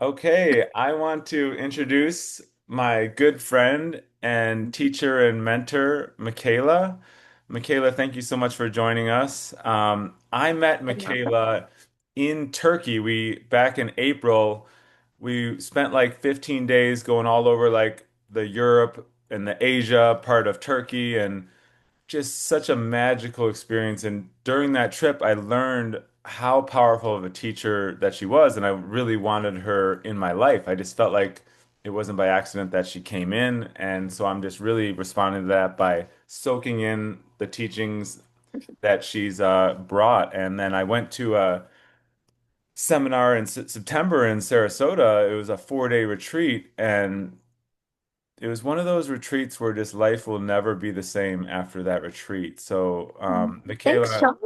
Okay, I want to introduce my good friend and teacher and mentor, Michaela. Michaela, thank you so much for joining us. I met You're welcome. Michaela in Turkey. We back in April, we spent like 15 days going all over like the Europe and the Asia part of Turkey and just such a magical experience. And during that trip, I learned how powerful of a teacher that she was. And I really wanted her in my life. I just felt like it wasn't by accident that she came in. And so I'm just really responding to that by soaking in the teachings that she's brought. And then I went to a seminar in September in Sarasota. It was a 4-day retreat. And it was one of those retreats where just life will never be the same after that retreat. So, Thanks, Michaela, Sean.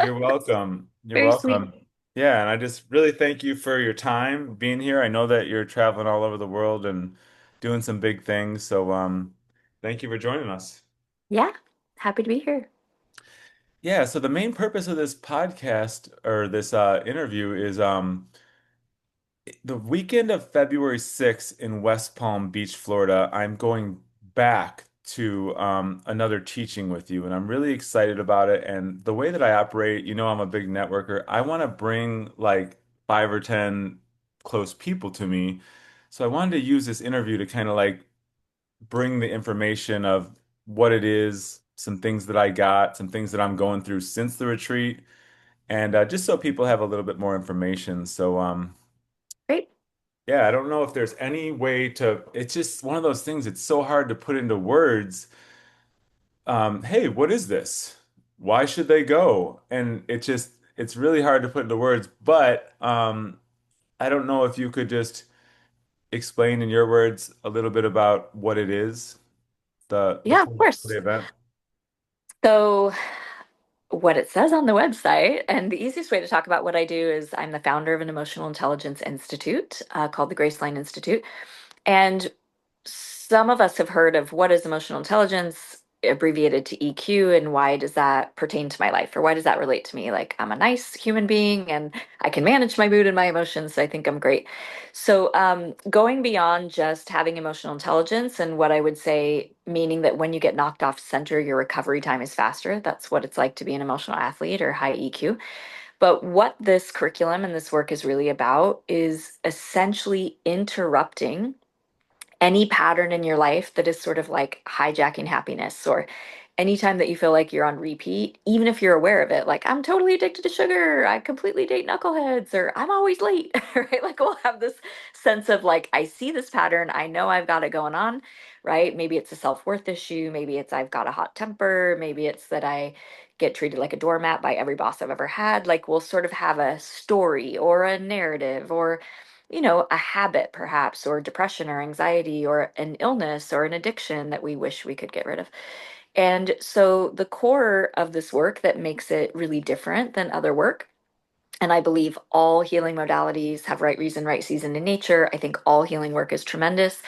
you're welcome. You're Very sweet. welcome. Yeah, and I just really thank you for your time being here. I know that you're traveling all over the world and doing some big things. So, thank you for joining us. Yeah, happy to be here. Yeah, so the main purpose of this podcast or this interview is the weekend of February 6th in West Palm Beach, Florida, I'm going back to another teaching with you, and I'm really excited about it. And the way that I operate, I'm a big networker. I want to bring like 5 or 10 close people to me. So I wanted to use this interview to kind of like bring the information of what it is, some things that I got, some things that I'm going through since the retreat, and just so people have a little bit more information. So, Great. yeah, I don't know if there's any way to, it's just one of those things, it's so hard to put into words. Hey, what is this? Why should they go? And it's really hard to put into words, but I don't know if you could just explain in your words a little bit about what it is, the Yeah, of full course. the event. So, what it says on the website, and the easiest way to talk about what I do is I'm the founder of an emotional intelligence institute called the Graceline Institute. And some of us have heard of what is emotional intelligence, abbreviated to EQ, and why does that pertain to my life, or why does that relate to me? Like, I'm a nice human being and I can manage my mood and my emotions, so I think I'm great. So, going beyond just having emotional intelligence, and what I would say, meaning that when you get knocked off center, your recovery time is faster. That's what it's like to be an emotional athlete or high EQ. But what this curriculum and this work is really about is essentially interrupting any pattern in your life that is sort of like hijacking happiness, or anytime that you feel like you're on repeat, even if you're aware of it, like I'm totally addicted to sugar, I completely date knuckleheads, or I'm always late, right? Like we'll have this sense of like, I see this pattern, I know I've got it going on, right? Maybe it's a self-worth issue, maybe it's I've got a hot temper, maybe it's that I get treated like a doormat by every boss I've ever had. Like we'll sort of have a story or a narrative or a habit perhaps, or depression or anxiety or an illness or an addiction that we wish we could get rid of. And so the core of this work that makes it really different than other work, and I believe all healing modalities have right reason, right season in nature. I think all healing work is tremendous.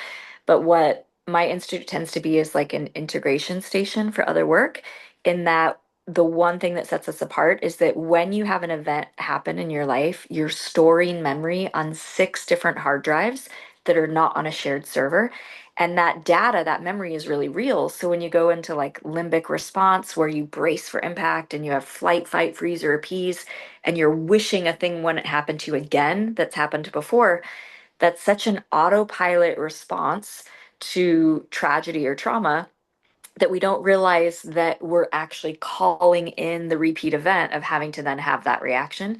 But what my institute tends to be is like an integration station for other work, in that the one thing that sets us apart is that when you have an event happen in your life, you're storing memory on 6 different hard drives that are not on a shared server. And that data, that memory is really real. So when you go into like limbic response, where you brace for impact and you have flight, fight, freeze, or appease, and you're wishing a thing wouldn't happen to you again that's happened before, that's such an autopilot response to tragedy or trauma that we don't realize that we're actually calling in the repeat event of having to then have that reaction.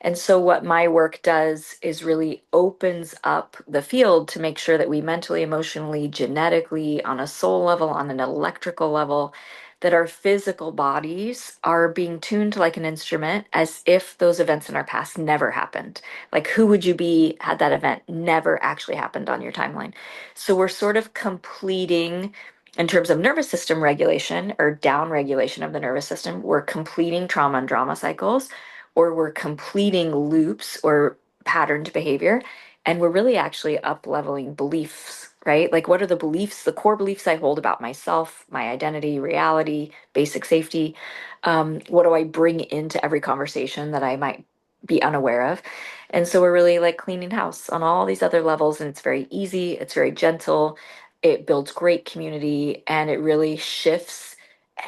And so, what my work does is really opens up the field to make sure that we mentally, emotionally, genetically, on a soul level, on an electrical level, that our physical bodies are being tuned like an instrument, as if those events in our past never happened. Like, who would you be had that event never actually happened on your timeline? So, we're sort of completing, in terms of nervous system regulation or down regulation of the nervous system, we're completing trauma and drama cycles, or we're completing loops or patterned behavior, and we're really actually up leveling beliefs, right? Like, what are the beliefs, the core beliefs I hold about myself, my identity, reality, basic safety? What do I bring into every conversation that I might be unaware of. And so we're really like cleaning house on all these other levels, and it's very easy, it's very gentle, it builds great community, and it really shifts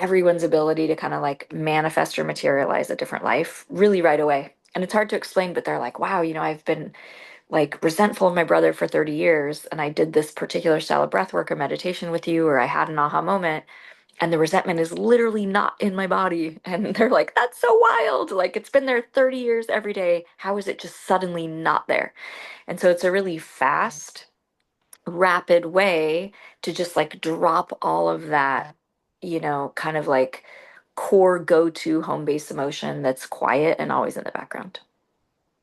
everyone's ability to kind of like manifest or materialize a different life really right away. And it's hard to explain, but they're like, wow, I've been like resentful of my brother for 30 years, and I did this particular style of breath work or meditation with you, or I had an aha moment, and the resentment is literally not in my body. And they're like, that's so wild. Like it's been there 30 years every day. How is it just suddenly not there? And so it's a really fast, rapid way to just like drop all of that, kind of like core go-to home-based emotion that's quiet and always in the background.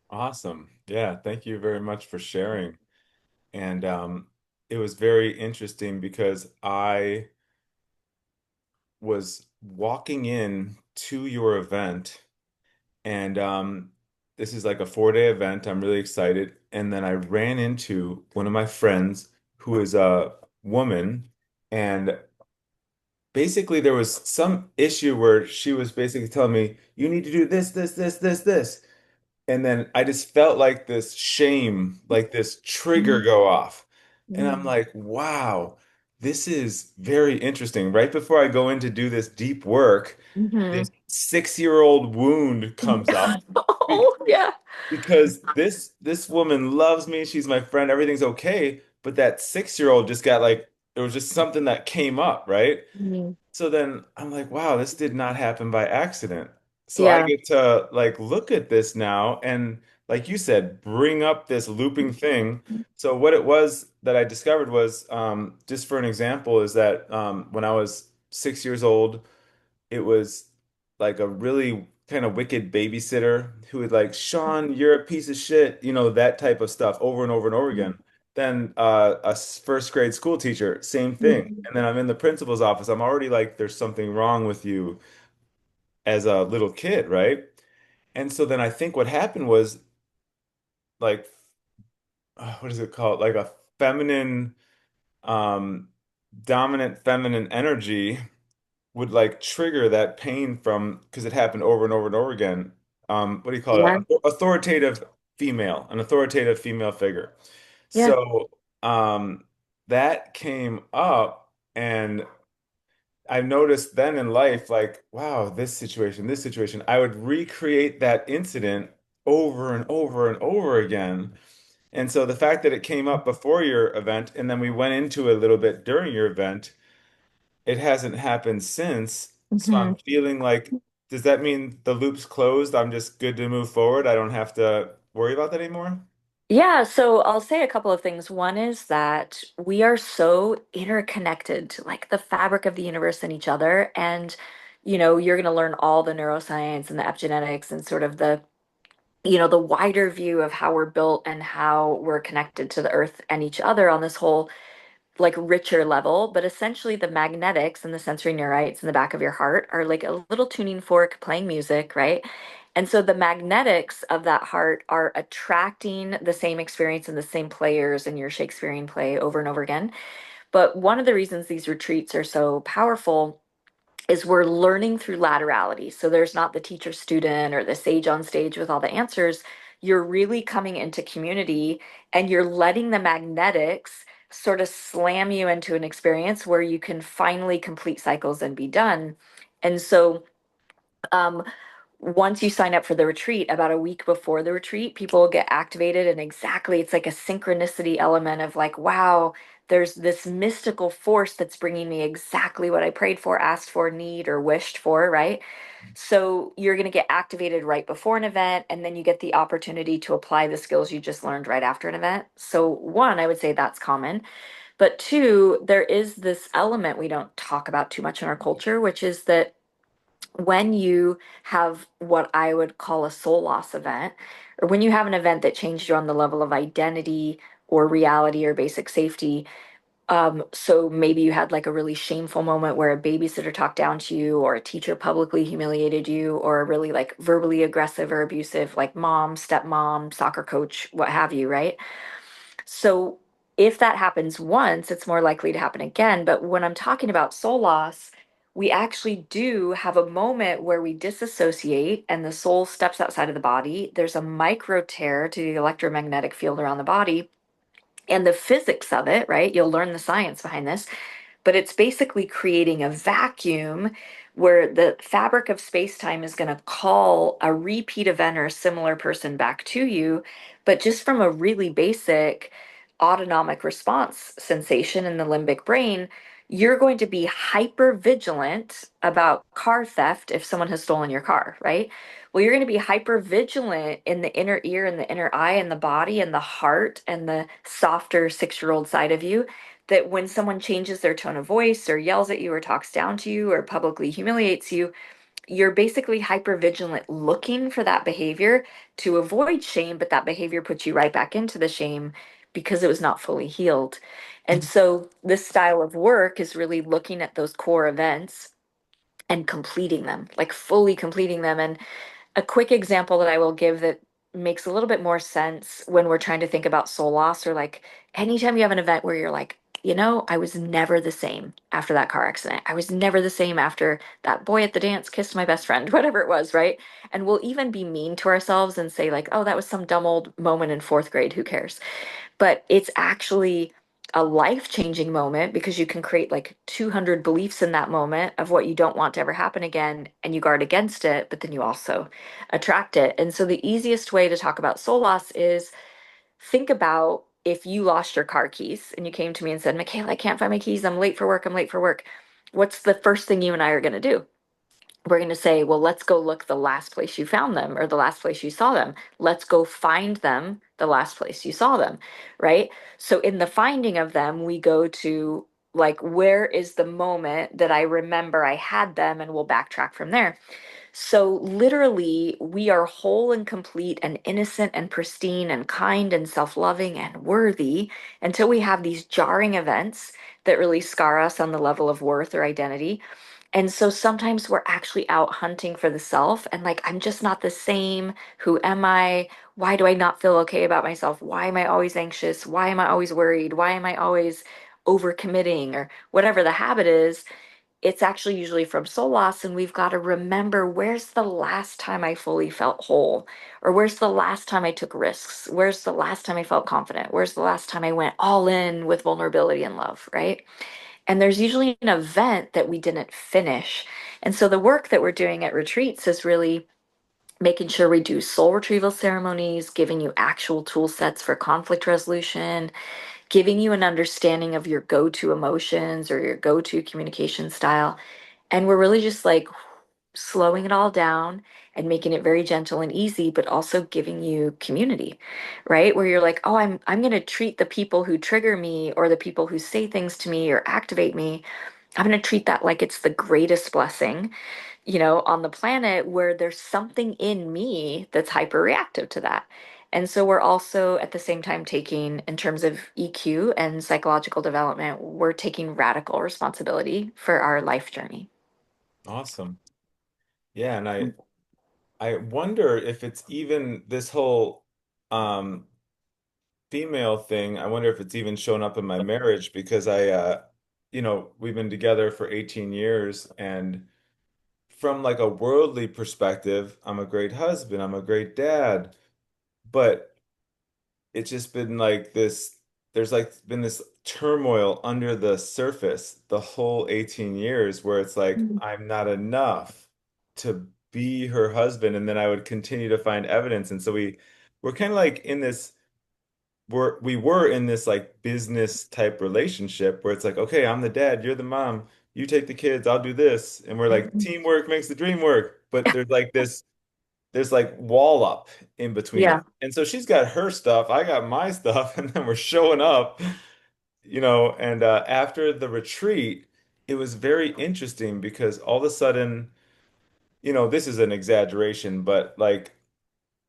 Awesome. Yeah, thank you very much for sharing. And it was very interesting because I was walking in to your event, and this is like a 4-day event. I'm really excited. And then I ran into one of my friends who is a woman, and basically there was some issue where she was basically telling me, you need to do this, this, this, this, this. And then I just felt like this shame, like this trigger go off. And I'm Mm-hmm. like, wow, this is very interesting. Right before I go in to do this deep work, this 6-year-old wound comes up be- Oh, yeah. because this woman loves me. She's my friend. Everything's okay. But that 6-year-old just got like, it was just something that came up, right? Mhm. So then I'm like, wow, this did not happen by accident. So I Yeah. get to like look at this now and like you said, bring up this looping thing. So what it was that I discovered was just for an example is that when I was 6 years old, it was like a really kind of wicked babysitter who would like, Sean, you're a piece of shit, that type of stuff over and over and over again. Then first grade school teacher, same thing. Mhm. And then I'm in the principal's office. I'm already like, there's something wrong with you as a little kid, right? And so then I think what happened was like, what is it called? Like a feminine, um, dominant feminine energy would like trigger that pain from because it happened over and over and over again. What do you call Yeah. it? Authoritative female, an authoritative female figure. Yeah. So that came up, and I noticed then in life, like, wow, this situation, I would recreate that incident over and over and over again. And so the fact that it came up before your event, and then we went into it a little bit during your event, it hasn't happened since. So I'm Mhm. feeling like, does that mean the loop's closed? I'm just good to move forward. I don't have to worry about that anymore. Yeah, so I'll say a couple of things. One is that we are so interconnected to like the fabric of the universe and each other. And, you're going to learn all the neuroscience and the epigenetics and sort of the wider view of how we're built and how we're connected to the earth and each other on this whole like richer level. But essentially, the magnetics and the sensory neurites in the back of your heart are like a little tuning fork playing music, right? And so the magnetics of that heart are attracting the same experience and the same players in your Shakespearean play over and over again. But one of the reasons these retreats are so powerful is we're learning through laterality. So there's not the teacher student or the sage on stage with all the answers. You're really coming into community, and you're letting the magnetics sort of slam you into an experience where you can finally complete cycles and be done. And so, um, once you sign up for the retreat, about a week before the retreat, people get activated, and exactly, it's like a synchronicity element of like, wow, there's this mystical force that's bringing me exactly what I prayed for, asked for, need, or wished for, right? So you're going to get activated right before an event, and then you get the opportunity to apply the skills you just learned right after an event. So, one, I would say that's common. But two, there is this element we don't talk about too much in our culture, which is that when you have what I would call a soul loss event, or when you have an event that changed you on the level of identity or reality or basic safety, so maybe you had like a really shameful moment where a babysitter talked down to you, or a teacher publicly humiliated you, or a really like verbally aggressive or abusive, like mom, stepmom, soccer coach, what have you, right? So if that happens once, it's more likely to happen again. But when I'm talking about soul loss, we actually do have a moment where we disassociate and the soul steps outside of the body. There's a micro tear to the electromagnetic field around the body and the physics of it, right? You'll learn the science behind this, but it's basically creating a vacuum where the fabric of space-time is going to call a repeat event or a similar person back to you, but just from a really basic autonomic response sensation in the limbic brain, you're going to be hyper vigilant about car theft if someone has stolen your car, right? Well, you're going to be hyper vigilant in the inner ear and the inner eye and the body and the heart and the softer 6-year-old side of you, that when someone changes their tone of voice or yells at you or talks down to you or publicly humiliates you, you're basically hyper vigilant looking for that behavior to avoid shame, but that behavior puts you right back into the shame because it was not fully healed. And so this style of work is really looking at those core events and completing them, like fully completing them. And a quick example that I will give that makes a little bit more sense when we're trying to think about soul loss, or like anytime you have an event where you're like, I was never the same after that car accident. I was never the same after that boy at the dance kissed my best friend, whatever it was, right? And we'll even be mean to ourselves and say, like, oh, that was some dumb old moment in fourth grade. Who cares? But it's actually a life-changing moment because you can create like 200 beliefs in that moment of what you don't want to ever happen again, and you guard against it, but then you also attract it. And so the easiest way to talk about soul loss is think about if you lost your car keys and you came to me and said, "Michaela, I can't find my keys. I'm late for work. I'm late for work." What's the first thing you and I are going to do? We're going to say, well, let's go look the last place you found them or the last place you saw them. Let's go find them the last place you saw them, right? So in the finding of them, we go to like, where is the moment that I remember I had them, and we'll backtrack from there. So literally, we are whole and complete and innocent and pristine and kind and self-loving and worthy until we have these jarring events that really scar us on the level of worth or identity. And so sometimes we're actually out hunting for the self and like, I'm just not the same. Who am I? Why do I not feel okay about myself? Why am I always anxious? Why am I always worried? Why am I always overcommitting or whatever the habit is? It's actually usually from soul loss. And we've got to remember, where's the last time I fully felt whole? Or where's the last time I took risks? Where's the last time I felt confident? Where's the last time I went all in with vulnerability and love, right? And there's usually an event that we didn't finish. And so the work that we're doing at retreats is really making sure we do soul retrieval ceremonies, giving you actual tool sets for conflict resolution, giving you an understanding of your go-to emotions or your go-to communication style. And we're really just like slowing it all down and making it very gentle and easy, but also giving you community, right? Where you're like, oh, I'm going to treat the people who trigger me or the people who say things to me or activate me, I'm going to treat that like it's the greatest blessing, on the planet, where there's something in me that's hyper reactive to that. And so we're also at the same time taking, in terms of EQ and psychological development, we're taking radical responsibility for our life journey. Awesome. Yeah, and I wonder if it's even this whole um female thing. I wonder if it's even shown up in my marriage because we've been together for 18 years, and from like a worldly perspective, I'm a great husband, I'm a great dad, but it's just been like this, there's like been this turmoil under the surface the whole 18 years where it's like Mhm. I'm not enough to be her husband, and then I would continue to find evidence. And so we're kind of like in this we were in this like business type relationship where it's like, okay, I'm the dad, you're the mom, you take the kids, I'll do this. And we're like, Mhm. teamwork makes the dream work. But there's like wall up in between us. Yeah. And so she's got her stuff, I got my stuff, and then we're showing up, and after the retreat, it was very interesting because all of a sudden, this is an exaggeration, but like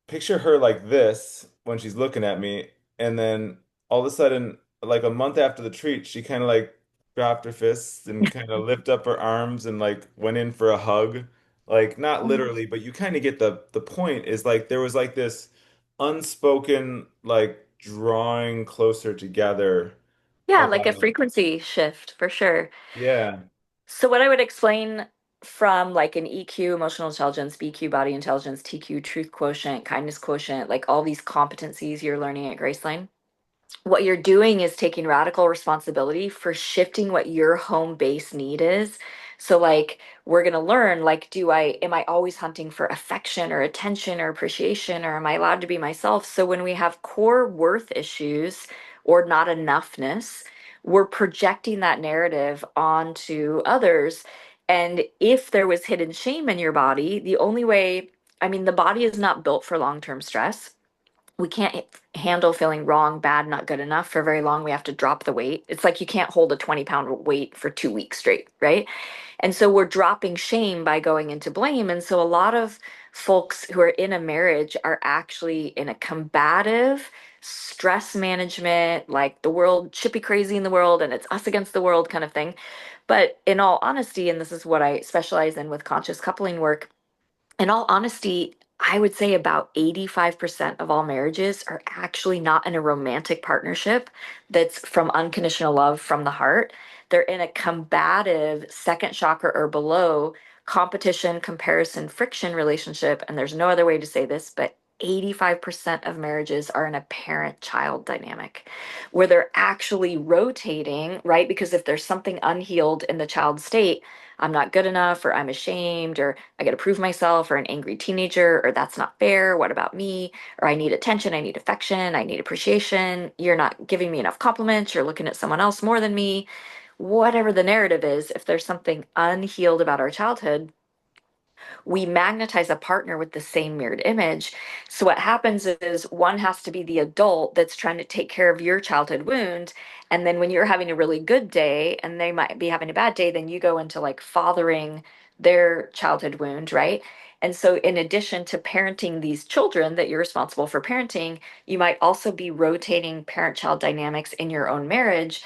picture her like this when she's looking at me, and then all of a sudden, like a month after the treat, she kind of like dropped her fists and kind of lift up her arms and like went in for a hug. Like not literally, but you kind of get the point is like there was like this unspoken like drawing closer together Yeah, like a about frequency shift for sure. yeah. So what I would explain from like an EQ, emotional intelligence, BQ, body intelligence, TQ, truth quotient, kindness quotient, like all these competencies you're learning at Graceline, what you're doing is taking radical responsibility for shifting what your home base need is. So like we're going to learn like am I always hunting for affection or attention or appreciation, or am I allowed to be myself? So when we have core worth issues or not enoughness, we're projecting that narrative onto others. And if there was hidden shame in your body, the only way, I mean, the body is not built for long-term stress. We can't handle feeling wrong, bad, not good enough for very long. We have to drop the weight. It's like you can't hold a 20-pound weight for 2 weeks straight, right? And so we're dropping shame by going into blame. And so a lot of folks who are in a marriage are actually in a combative stress management, like the world should be crazy in the world and it's us against the world kind of thing. But in all honesty, and this is what I specialize in with conscious coupling work, in all honesty, I would say about 85% of all marriages are actually not in a romantic partnership that's from unconditional love from the heart. They're in a combative second chakra or below competition, comparison, friction relationship. And there's no other way to say this, but 85% of marriages are in a parent child dynamic where they're actually rotating, right? Because if there's something unhealed in the child state, I'm not good enough, or I'm ashamed, or I got to prove myself, or an angry teenager, or that's not fair. What about me? Or I need attention, I need affection, I need appreciation. You're not giving me enough compliments. You're looking at someone else more than me. Whatever the narrative is, if there's something unhealed about our childhood, we magnetize a partner with the same mirrored image. So what happens is one has to be the adult that's trying to take care of your childhood wound. And then when you're having a really good day and they might be having a bad day, then you go into like fathering their childhood wound, right? And so, in addition to parenting these children that you're responsible for parenting, you might also be rotating parent child dynamics in your own marriage.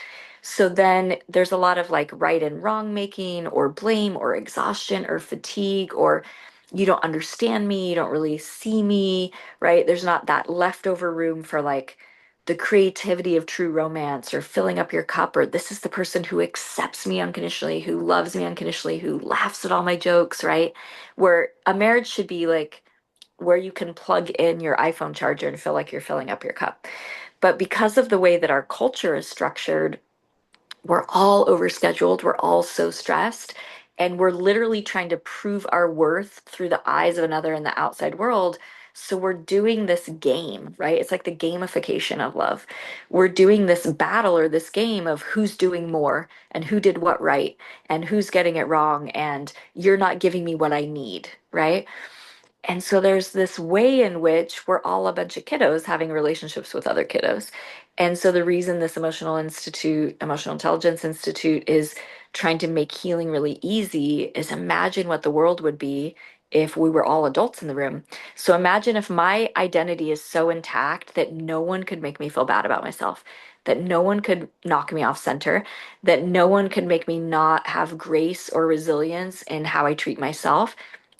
So then there's a lot of like right and wrong making, or blame, or exhaustion, or fatigue, or you don't understand me, you don't really see me, right? There's not that leftover room for like the creativity of true romance or filling up your cup, or this is the person who accepts me unconditionally, who loves me unconditionally, who laughs at all my jokes, right? Where a marriage should be like where you can plug in your iPhone charger and feel like you're filling up your cup. But because of the way that our culture is structured, we're all overscheduled, we're all so stressed, and we're literally trying to prove our worth through the eyes of another in the outside world. So we're doing this game, right? It's like the gamification of love. We're doing this battle or this game of who's doing more and who did what right and who's getting it wrong, and you're not giving me what I need, right? And so there's this way in which we're all a bunch of kiddos having relationships with other kiddos. And so the reason this Emotional Intelligence Institute is trying to make healing really easy is imagine what the world would be if we were all adults in the room. So imagine if my identity is so intact that no one could make me feel bad about myself, that no one could knock me off center, that no one could make me not have grace or resilience in how I treat myself.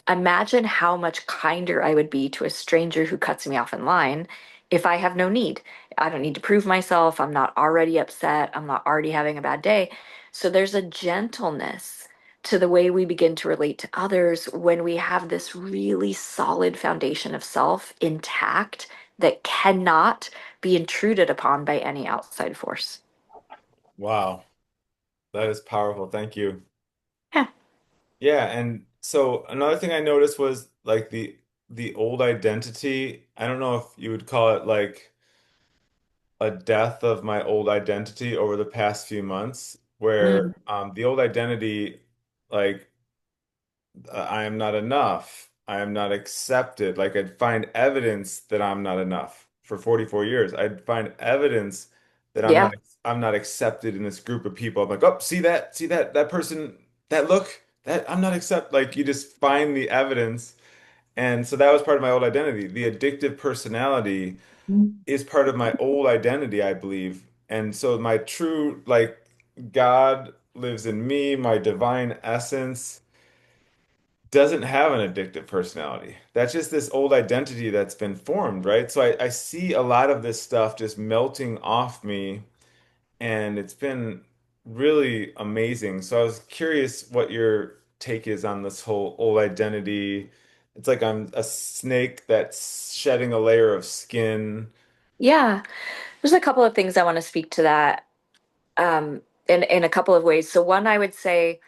Imagine how much kinder I would be to a stranger who cuts me off in line if I have no need. I don't need to prove myself. I'm not already upset. I'm not already having a bad day. So there's a gentleness to the way we begin to relate to others when we have this really solid foundation of self intact that cannot be intruded upon by any outside force. Wow, that is powerful. Thank you. Yeah. Yeah, and so another thing I noticed was like the old identity. I don't know if you would call it like a death of my old identity over the past few months, where Mm. the old identity, like I am not enough. I am not accepted. Like I'd find evidence that I'm not enough for 44 years. I'd find evidence that Yeah. I'm not accepted in this group of people. I'm like, oh, see that person, that look, that I'm not accept. Like you just find the evidence. And so that was part of my old identity. The addictive personality is part of my old identity, I believe. And so my true, like God lives in me, my divine essence doesn't have an addictive personality. That's just this old identity that's been formed, right? So I see a lot of this stuff just melting off me, and it's been really amazing. So I was curious what your take is on this whole old identity. It's like I'm a snake that's shedding a layer of skin. Yeah, there's a couple of things I want to speak to that um, in a couple of ways. So one, I would say,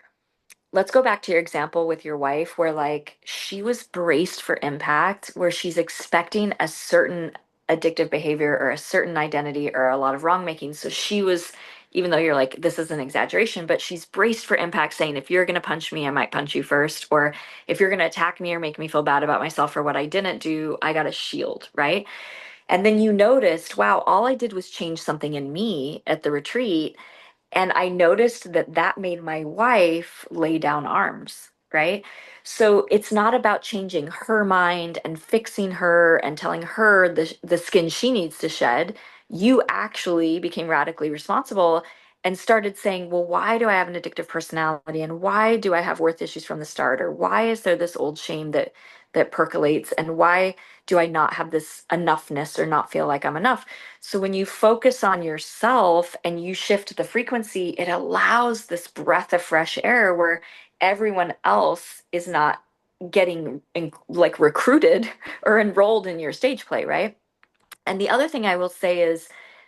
let's go back to your example with your wife, where like she was braced for impact, where she's expecting a certain addictive behavior or a certain identity or a lot of wrong making. So she was, even though you're like, this is an exaggeration, but she's braced for impact, saying, if you're going to punch me, I might punch you first. Or if you're going to attack me or make me feel bad about myself for what I didn't do, I got a shield, right? And then you noticed, wow, all I did was change something in me at the retreat, and I noticed that that made my wife lay down arms, right? So it's not about changing her mind and fixing her and telling her the skin she needs to shed. You actually became radically responsible and started saying, well, why do I have an addictive personality? And why do I have worth issues from the start? Or why is there this old shame that percolates? And why do I not have this enoughness or not feel like I'm enough? So when you focus on yourself and you shift the frequency, it allows this breath of fresh air where everyone else is not getting like recruited or enrolled in your stage play, right? And the other thing I will say is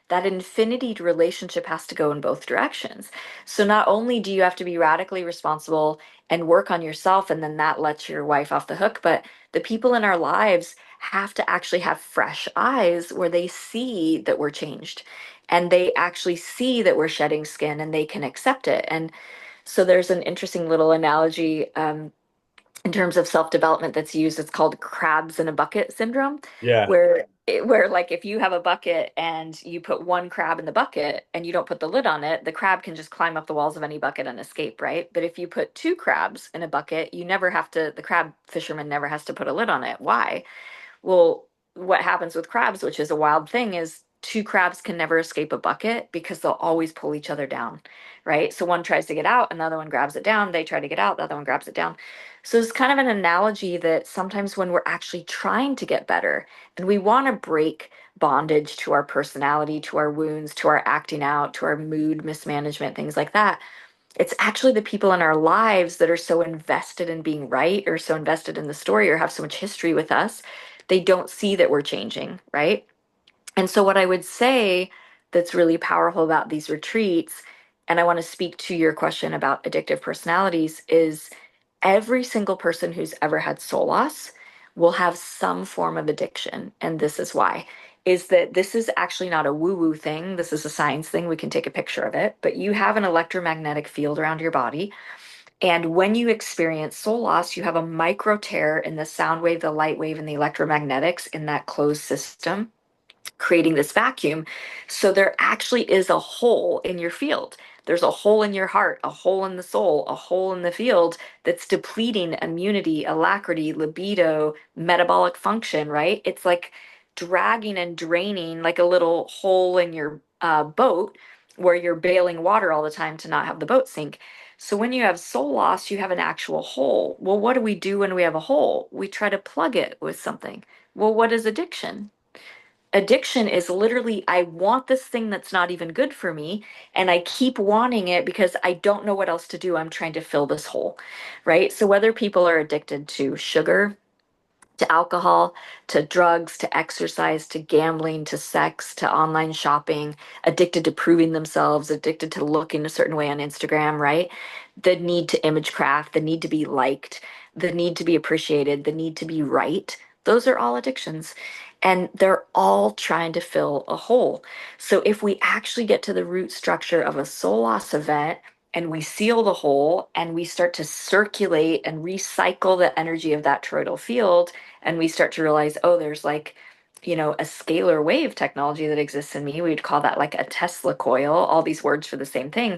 that infinity relationship has to go in both directions. So not only do you have to be radically responsible and work on yourself, and then that lets your wife off the hook, but the people in our lives have to actually have fresh eyes where they see that we're changed and they actually see that we're shedding skin and they can accept it. And so there's an interesting little analogy in terms of self-development that's used. It's called crabs in a bucket syndrome, Yeah. where like if you have a bucket and you put one crab in the bucket and you don't put the lid on it, the crab can just climb up the walls of any bucket and escape, right? But if you put two crabs in a bucket, you never have to, the crab fisherman never has to put a lid on it. Why? Well, what happens with crabs, which is a wild thing, is two crabs can never escape a bucket because they'll always pull each other down, right? So one tries to get out, another one grabs it down. They try to get out, the other one grabs it down. So it's kind of an analogy that sometimes when we're actually trying to get better and we want to break bondage to our personality, to our wounds, to our acting out, to our mood mismanagement, things like that, it's actually the people in our lives that are so invested in being right or so invested in the story or have so much history with us, they don't see that we're changing, right? And so, what I would say that's really powerful about these retreats, and I want to speak to your question about addictive personalities, is every single person who's ever had soul loss will have some form of addiction. And this is why. Is that this is actually not a woo woo thing. This is a science thing. We can take a picture of it. But you have an electromagnetic field around your body. And when you experience soul loss, you have a micro tear in the sound wave, the light wave, and the electromagnetics in that closed system, creating this vacuum. So there actually is a hole in your field. There's a hole in your heart, a hole in the soul, a hole in the field that's depleting immunity, alacrity, libido, metabolic function, right? It's like dragging and draining like a little hole in your boat where you're bailing water all the time to not have the boat sink. So when you have soul loss, you have an actual hole. Well, what do we do when we have a hole? We try to plug it with something. Well, what is addiction? Addiction is literally, I want this thing that's not even good for me, and I keep wanting it because I don't know what else to do. I'm trying to fill this hole, right? So whether people are addicted to sugar, to alcohol, to drugs, to exercise, to gambling, to sex, to online shopping, addicted to proving themselves, addicted to looking a certain way on Instagram, right? The need to image craft, the need to be liked, the need to be appreciated, the need to be right. Those are all addictions. And they're all trying to fill a hole. So if we actually get to the root structure of a soul loss event, and we seal the hole and we start to circulate and recycle the energy of that toroidal field, and we start to realize, oh, there's like, a scalar wave technology that exists in me. We'd call that like a Tesla coil, all these words for the same thing.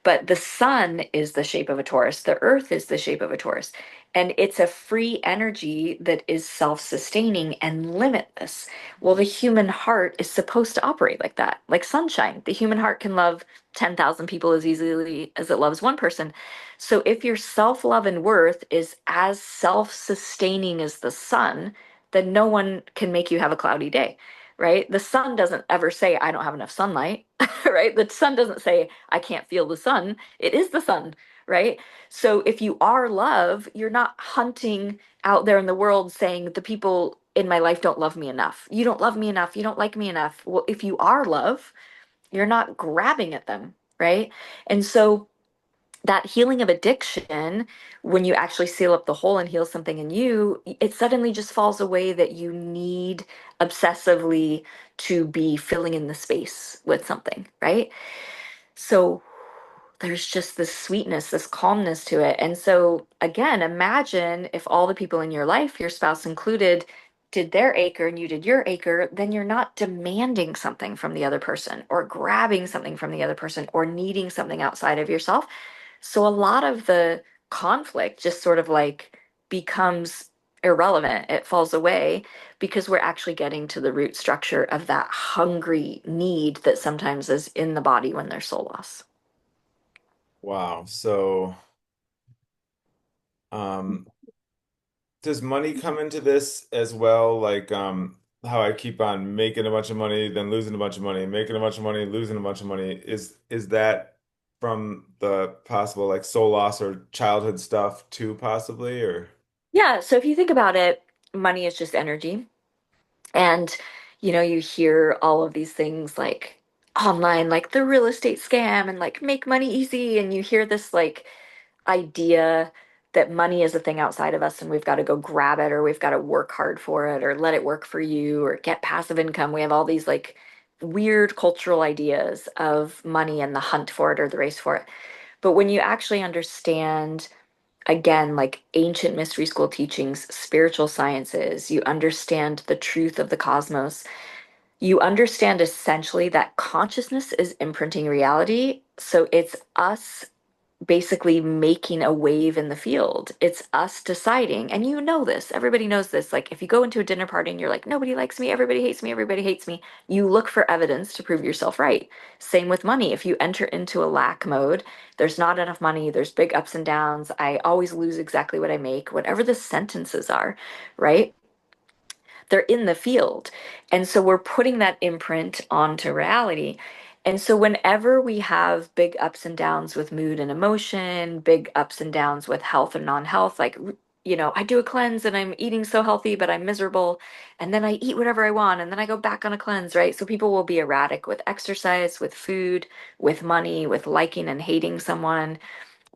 But the sun is the shape of a torus, the earth is the shape of a torus. And it's a free energy that is self sustaining and limitless. Well, the human heart is supposed to operate like that, like sunshine. The human heart can love 10,000 people as easily as it loves one person. So if your self love and worth is as self sustaining as the sun, then no one can make you have a cloudy day. right? The sun doesn't ever say, I don't have enough sunlight, right? The sun doesn't say, I can't feel the sun. It is the sun, right? So if you are love, you're not hunting out there in the world saying, the people in my life don't love me enough. You don't love me enough. You don't like me enough. Well, if you are love, you're not grabbing at them, right? And so that healing of addiction, when you actually seal up the hole and heal something in you, it suddenly just falls away that you need obsessively to be filling in the space with something, right? So there's just this sweetness, this calmness to it. And so, again, imagine if all the people in your life, your spouse included, did their acre and you did your acre, then you're not demanding something from the other person or grabbing something from the other person or needing something outside of yourself. So a lot of the conflict just sort of like becomes irrelevant. It falls away because we're actually getting to the root structure of that hungry need that sometimes is in the body when there's soul loss. Wow. So, um, does money come into this as well? Like, how I keep on making a bunch of money, then losing a bunch of money, making a bunch of money, losing a bunch of money. Is that from the possible like soul loss or childhood stuff too, possibly? Or Yeah, so if you think about it, money is just energy. And, you hear all of these things like online, like the real estate scam and like make money easy. And you hear this like idea that money is a thing outside of us and we've got to go grab it or we've got to work hard for it or let it work for you or get passive income. We have all these like weird cultural ideas of money and the hunt for it or the race for it. But when you actually understand, again, like ancient mystery school teachings, spiritual sciences, you understand the truth of the cosmos, you understand essentially that consciousness is imprinting reality. So it's us basically making a wave in the field. It's us deciding, and you know this, everybody knows this. Like if you go into a dinner party and you're like, nobody likes me, everybody hates me, everybody hates me, you look for evidence to prove yourself right. Same with money. If you enter into a lack mode, there's not enough money, there's big ups and downs, I always lose exactly what I make, whatever the sentences are, right? They're in the field. And so we're putting that imprint onto reality. And so whenever we have big ups and downs with mood and emotion, big ups and downs with health and non-health, like, I do a cleanse and I'm eating so healthy, but I'm miserable. And then I eat whatever I want and then I go back on a cleanse, right? So people will be erratic with exercise, with food, with money, with liking and hating someone.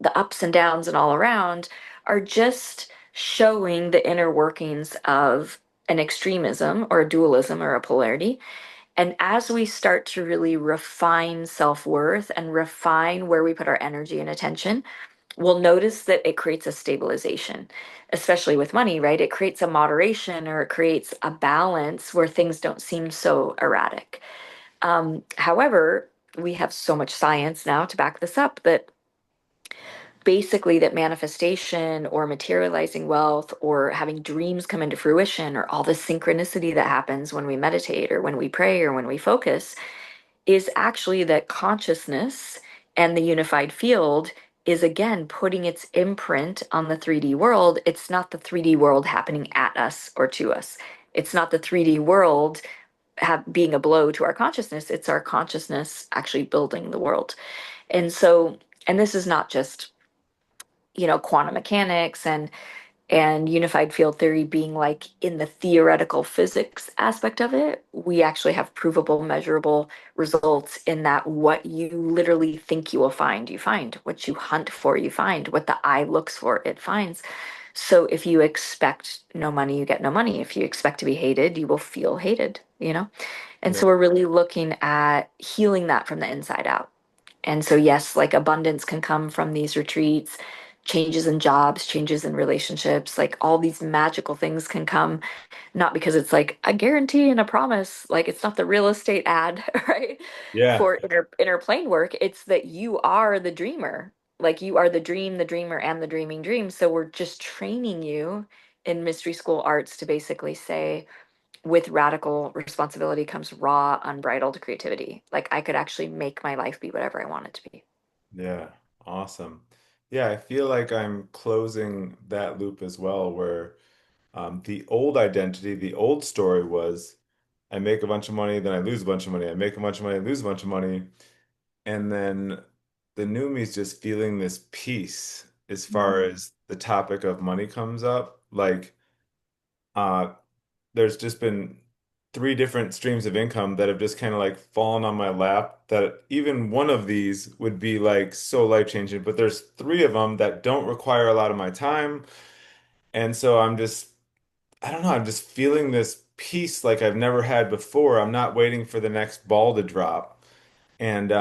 The ups and downs and all around are just showing the inner workings of an extremism or a dualism or a polarity. And as we start to really refine self worth and refine where we put our energy and attention, we'll notice that it creates a stabilization, especially with money, right? It creates a moderation or it creates a balance where things don't seem so erratic. However, we have so much science now to back this up that basically that manifestation or materializing wealth or having dreams come into fruition or all the synchronicity that happens when we meditate or when we pray or when we focus is actually that consciousness and the unified field is again putting its imprint on the 3D world. It's not the 3D world happening at us or to us. It's not the 3D world being a blow to our consciousness. It's our consciousness actually building the world. And so, and this is not just quantum mechanics and unified field theory being like in the theoretical physics aspect of it. We actually have provable, measurable results in that what you literally think you will find, you find. What you hunt for, you find. What the eye looks for, it finds. So if you expect no money, you get no money. If you expect to be hated, you will feel hated. And yeah, so we're really looking at healing that from the inside out. And so, yes, like abundance can come from these retreats, changes in jobs, changes in relationships, like all these magical things can come, not because it's like a guarantee and a promise, like it's not the real estate ad, right? yeah, For inner plane work, it's that you are the dreamer. Like you are the dream, the dreamer, and the dreaming dream. So we're just training you in mystery school arts to basically say, with radical responsibility comes raw, unbridled creativity. Like I could actually make my life be whatever I want it to be. yeah. Awesome. Yeah, I feel like I'm closing that loop as well, where the old identity, the old story was I make a bunch of money, then I lose a bunch of money. I make a bunch of money, I lose a bunch of money. And then the new me is just feeling this peace as far as the topic of money comes up. Like, uh, there's just been three different streams of income that have just kind of like fallen on my lap that even one of these would be like so life-changing, but there's three of them that don't require a lot of my time. And so I don't know, I'm just feeling this peace like I've never had before. I'm not waiting for the next ball to drop. And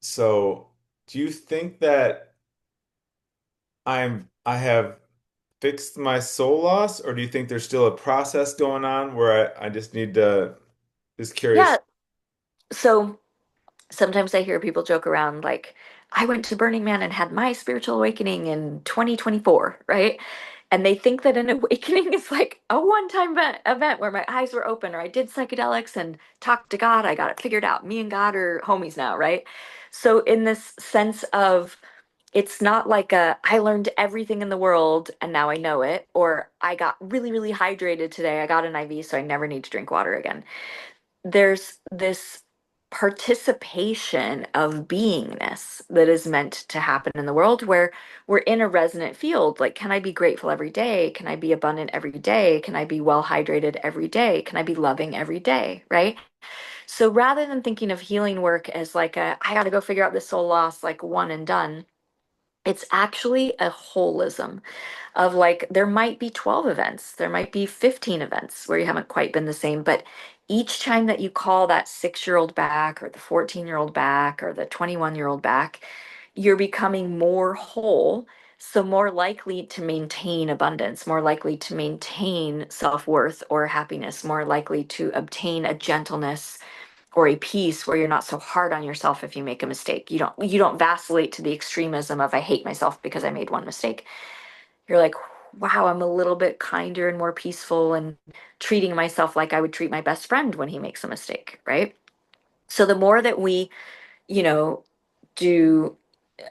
so do you think that I have fixed my soul loss, or do you think there's still a process going on where I just need to just curious? Yeah. So sometimes I hear people joke around like, I went to Burning Man and had my spiritual awakening in 2024, right? And they think that an awakening is like a one-time event where my eyes were open or I did psychedelics and talked to God. I got it figured out. Me and God are homies now, right? So in this sense of it's not like I learned everything in the world and now I know it, or I got really, really hydrated today. I got an IV, so I never need to drink water again. There's this participation of beingness that is meant to happen in the world where we're in a resonant field. Like, can I be grateful every day? Can I be abundant every day? Can I be well hydrated every day? Can I be loving every day? Right? So rather than thinking of healing work as like I got to go figure out this soul loss, like one and done, it's actually a holism of like there might be 12 events, there might be 15 events where you haven't quite been the same, but each time that you call that 6-year-old back or the 14-year-old back or the 21-year-old back, you're becoming more whole, so more likely to maintain abundance, more likely to maintain self-worth or happiness, more likely to obtain a gentleness or a peace where you're not so hard on yourself if you make a mistake. You don't vacillate to the extremism of I hate myself because I made one mistake. You're like, wow, I'm a little bit kinder and more peaceful and treating myself like I would treat my best friend when he makes a mistake, right? So the more that we, you know, do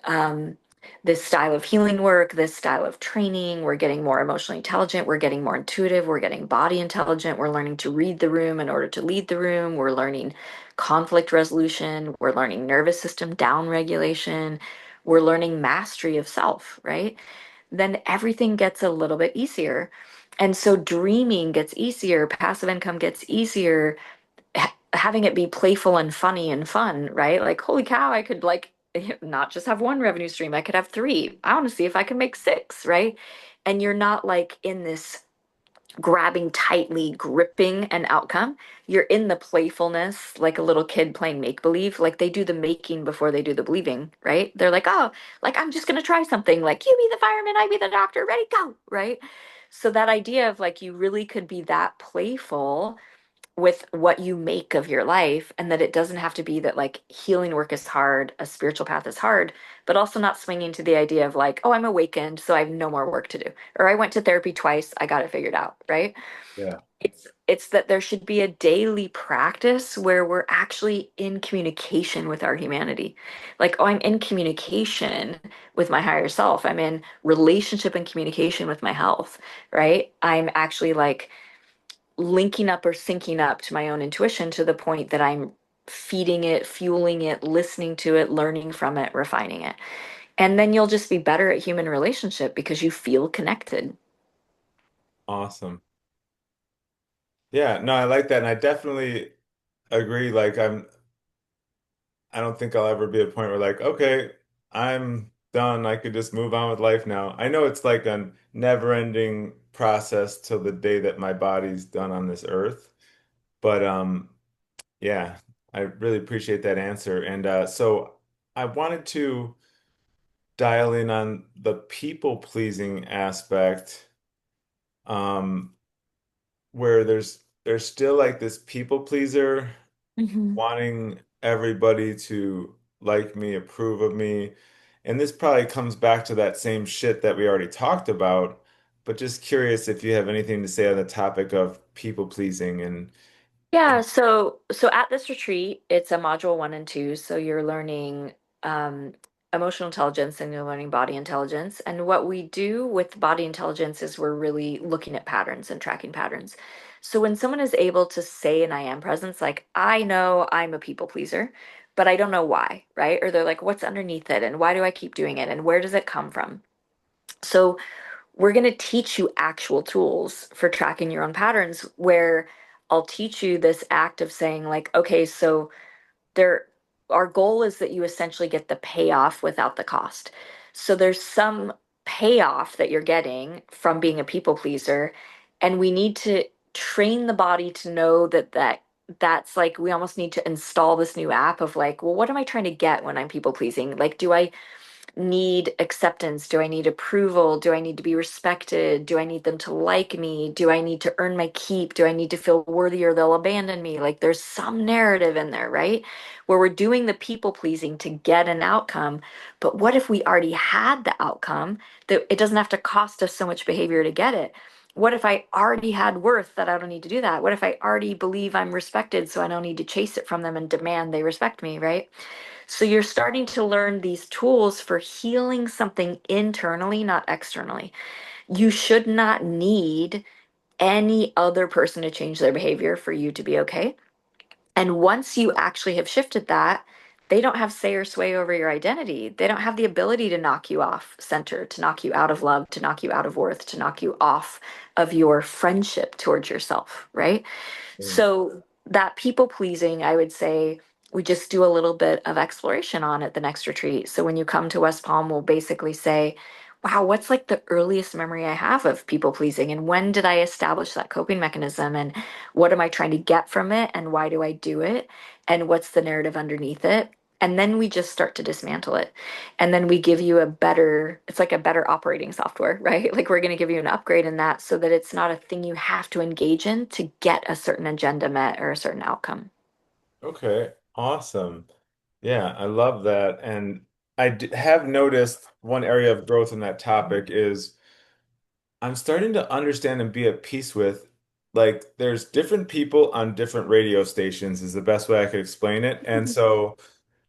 um, this style of healing work, this style of training, we're getting more emotionally intelligent, we're getting more intuitive, we're getting body intelligent, we're learning to read the room in order to lead the room, we're learning conflict resolution, we're learning nervous system down regulation, we're learning mastery of self, right? Then everything gets a little bit easier. And so dreaming gets easier, passive income gets easier, having it be playful and funny and fun, right? Like, holy cow, I could like not just have one revenue stream, I could have three. I want to see if I can make six, right? And you're not like in this grabbing tightly, gripping an outcome. You're in the playfulness, like a little kid playing make believe. Like they do the making before they do the believing, right? They're like, oh, like I'm just going to try something. Like you be the fireman, I be the doctor, ready, go, right? So that idea of like you really could be that playful with what you make of your life, and that it doesn't have to be that like healing work is hard, a spiritual path is hard, but also not swinging to the idea of like, oh, I'm awakened, so I have no more work to do, or I went to therapy twice, I got it figured out, right? Yeah. It's that there should be a daily practice where we're actually in communication with our humanity. Like, oh, I'm in communication with my higher self. I'm in relationship and communication with my health, right? I'm actually like linking up or syncing up to my own intuition to the point that I'm feeding it, fueling it, listening to it, learning from it, refining it. And then you'll just be better at human relationship because you feel connected. Awesome. Yeah, no, I like that. And I definitely agree. I don't think I'll ever be at a point where like, okay, I'm done. I could just move on with life now. I know it's like a never-ending process till the day that my body's done on this earth. But yeah, I really appreciate that answer. And so I wanted to dial in on the people-pleasing aspect, um, where there's still like this people pleaser Hmm. wanting everybody to like me, approve of me. And this probably comes back to that same shit that we already talked about, but just curious if you have anything to say on the topic of people pleasing Yeah, so at this retreat, it's a module 1 and 2. So you're learning um, emotional intelligence and you're learning body intelligence. And what we do with body intelligence is we're really looking at patterns and tracking patterns. So when someone is able to say an I am presence, like, I know I'm a people pleaser, but I don't know why, right? Or they're like, what's underneath it? And why do I keep doing it? And where does it come from? So we're going to teach you actual tools for tracking your own patterns where I'll teach you this act of saying, like, okay, so there our goal is that you essentially get the payoff without the cost. So there's some payoff that you're getting from being a people pleaser, and we need to train the body to know that's like we almost need to install this new app of like, well, what am I trying to get when I'm people pleasing? Like, do I need acceptance? Do I need approval? Do I need to be respected? Do I need them to like me? Do I need to earn my keep? Do I need to feel worthy or they'll abandon me? Like there's some narrative in there, right? Where we're doing the people pleasing to get an outcome. But what if we already had the outcome that it doesn't have to cost us so much behavior to get it? What if I already had worth that I don't need to do that? What if I already believe I'm respected so I don't need to chase it from them and demand they respect me, right? So you're starting to learn these tools for healing something internally, not externally. You should not need any other person to change their behavior for you to be okay. And once you actually have shifted that, they don't have say or sway over your identity. They don't have the ability to knock you off center, to knock you out of love, to knock you out of worth, to knock you off of your friendship towards yourself, right? Mm. So that people pleasing, I would say we just do a little bit of exploration on at the next retreat. So when you come to West Palm, we'll basically say, wow, what's like the earliest memory I have of people pleasing? And when did I establish that coping mechanism? And what am I trying to get from it? And why do I do it? And what's the narrative underneath it? And then we just start to dismantle it. And then we give you a better, it's like a better operating software, right? Like we're going to give you an upgrade in that so that it's not a thing you have to engage in to get a certain agenda met or a certain outcome. Okay, awesome. Yeah, I love that. And have noticed one area of growth in that topic is I'm starting to understand and be at peace with like there's different people on different radio stations is the best way I could explain it. And so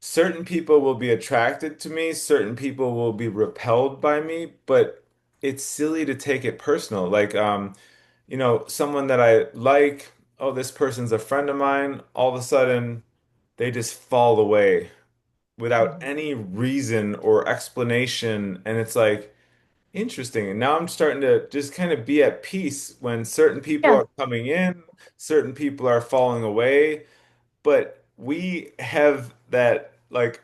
certain people will be attracted to me, certain people will be repelled by me, but it's silly to take it personal. Like someone that I like, oh, this person's a friend of mine, all of a sudden they just fall away without Mhm. any reason or explanation. And it's like, interesting. And now I'm starting to just kind of be at peace when certain people Yeah. are coming in, certain people are falling away, but we have that, like,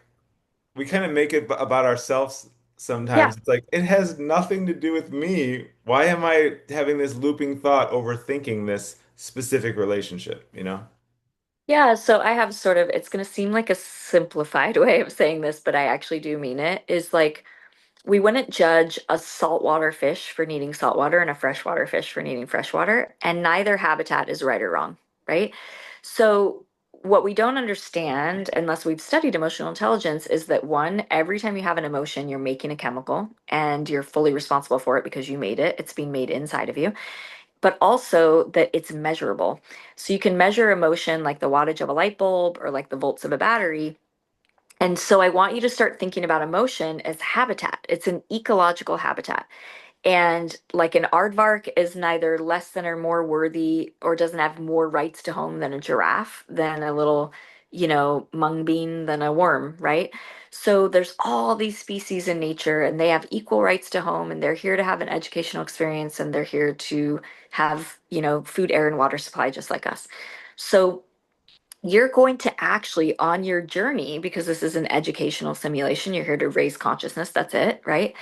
we kind of make it about ourselves Yeah. sometimes. It's like, it has nothing to do with me. Why am I having this looping thought, overthinking this specific relationship, you know? Yeah. So I have sort of, it's going to seem like a simplified way of saying this, but I actually do mean it, is like we wouldn't judge a saltwater fish for needing saltwater and a freshwater fish for needing freshwater, and neither habitat is right or wrong, right? So, what we don't understand, unless we've studied emotional intelligence, is that one, every time you have an emotion, you're making a chemical and you're fully responsible for it because you made it. It's being made inside of you, but also that it's measurable. So, you can measure emotion like the wattage of a light bulb or like the volts of a battery, and so I want you to start thinking about emotion as habitat. It's an ecological habitat. And like an aardvark is neither less than or more worthy or doesn't have more rights to home than a giraffe, than a little, mung bean, than a worm, right? So there's all these species in nature and they have equal rights to home and they're here to have an educational experience and they're here to have, food, air, and water supply just like us. So you're going to actually on your journey, because this is an educational simulation, you're here to raise consciousness, that's it, right?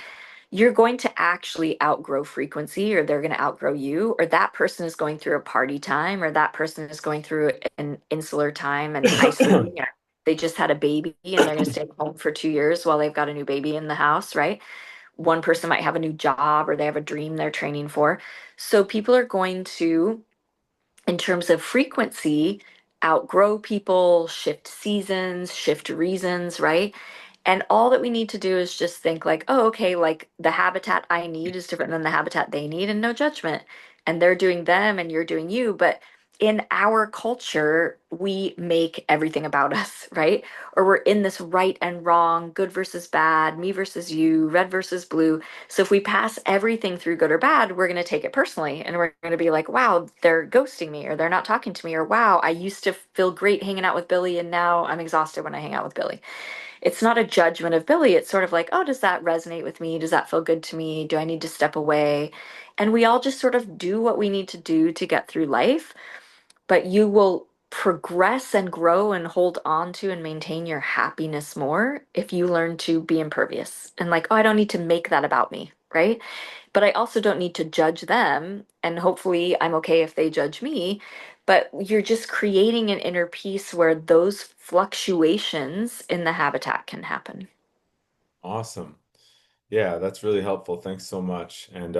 You're going to actually outgrow frequency, or they're going to outgrow you, or that person is going through a party time, or that person is going through an insular time and isolating. They just had a baby and they're going to stay home for 2 years while they've got a new baby in the house, right? One person might have a new job or they have a dream they're training for. So people are going to, in terms of frequency, outgrow people, shift seasons, shift reasons, right? And all that we need to do is just think like, oh, okay, like the habitat I need is different than the habitat they need, and no judgment. And they're doing them and you're doing you. But in our culture, we make everything about us, right? Or we're in this right and wrong, good versus bad, me versus you, red versus blue. So if we pass everything through good or bad, we're going to take it personally. And we're going to be like, wow, they're ghosting me, or they're not talking to me, or wow, I used to feel great hanging out with Billy, and now I'm exhausted when I hang out with Billy. It's not a judgment of Billy. It's sort of like, oh, does that resonate with me? Does that feel good to me? Do I need to step away? And we all just sort of do what we need to do to get through life, but you will progress and grow and hold on to and maintain your happiness more if you learn to be impervious and like, oh, I don't need to make that about me, right? But I also don't need to judge them. And hopefully I'm okay if they judge me. But you're just creating an inner peace where those fluctuations in the habitat can happen. Awesome. Yeah, that's really helpful. Thanks so much. And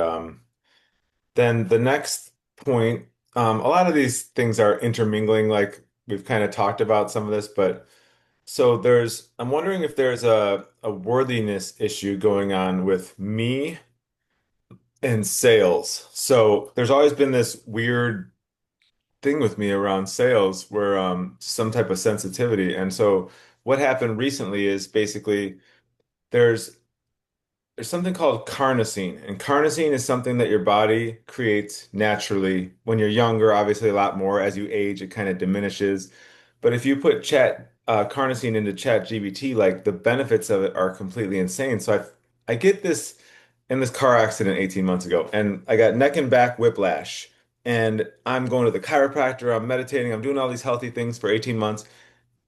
then the next point, a lot of these things are intermingling, like we've kind of talked about some of this, but so I'm wondering if there's a worthiness issue going on with me and sales. So there's always been this weird thing with me around sales where some type of sensitivity. And so what happened recently is basically there's there's something called carnosine, and carnosine is something that your body creates naturally. When you're younger, obviously a lot more. As you age, it kind of diminishes. But if you put chat carnosine into chat GBT, like the benefits of it are completely insane. So I get this in this car accident 18 months ago, and I got neck and back whiplash. And I'm going to the chiropractor, I'm meditating, I'm doing all these healthy things for 18 months.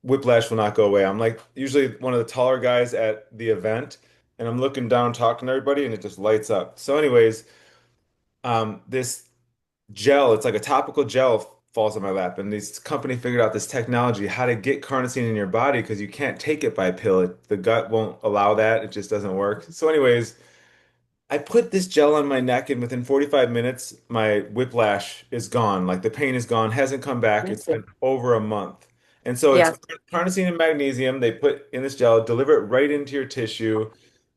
Whiplash will not go away. I'm like usually one of the taller guys at the event, and I'm looking down, talking to everybody, and it just lights up. So, anyways, this gel, it's like a topical gel falls on my lap, and this company figured out this technology, how to get carnosine in your body because you can't take it by pill. The gut won't allow that. It just doesn't work. So, anyways, I put this gel on my neck, and within 45 minutes, my whiplash is gone. Like the pain is gone, hasn't come back. It's been Amazing. over a month. And so it's Yeah. carnosine and magnesium they put in this gel, deliver it right into your tissue.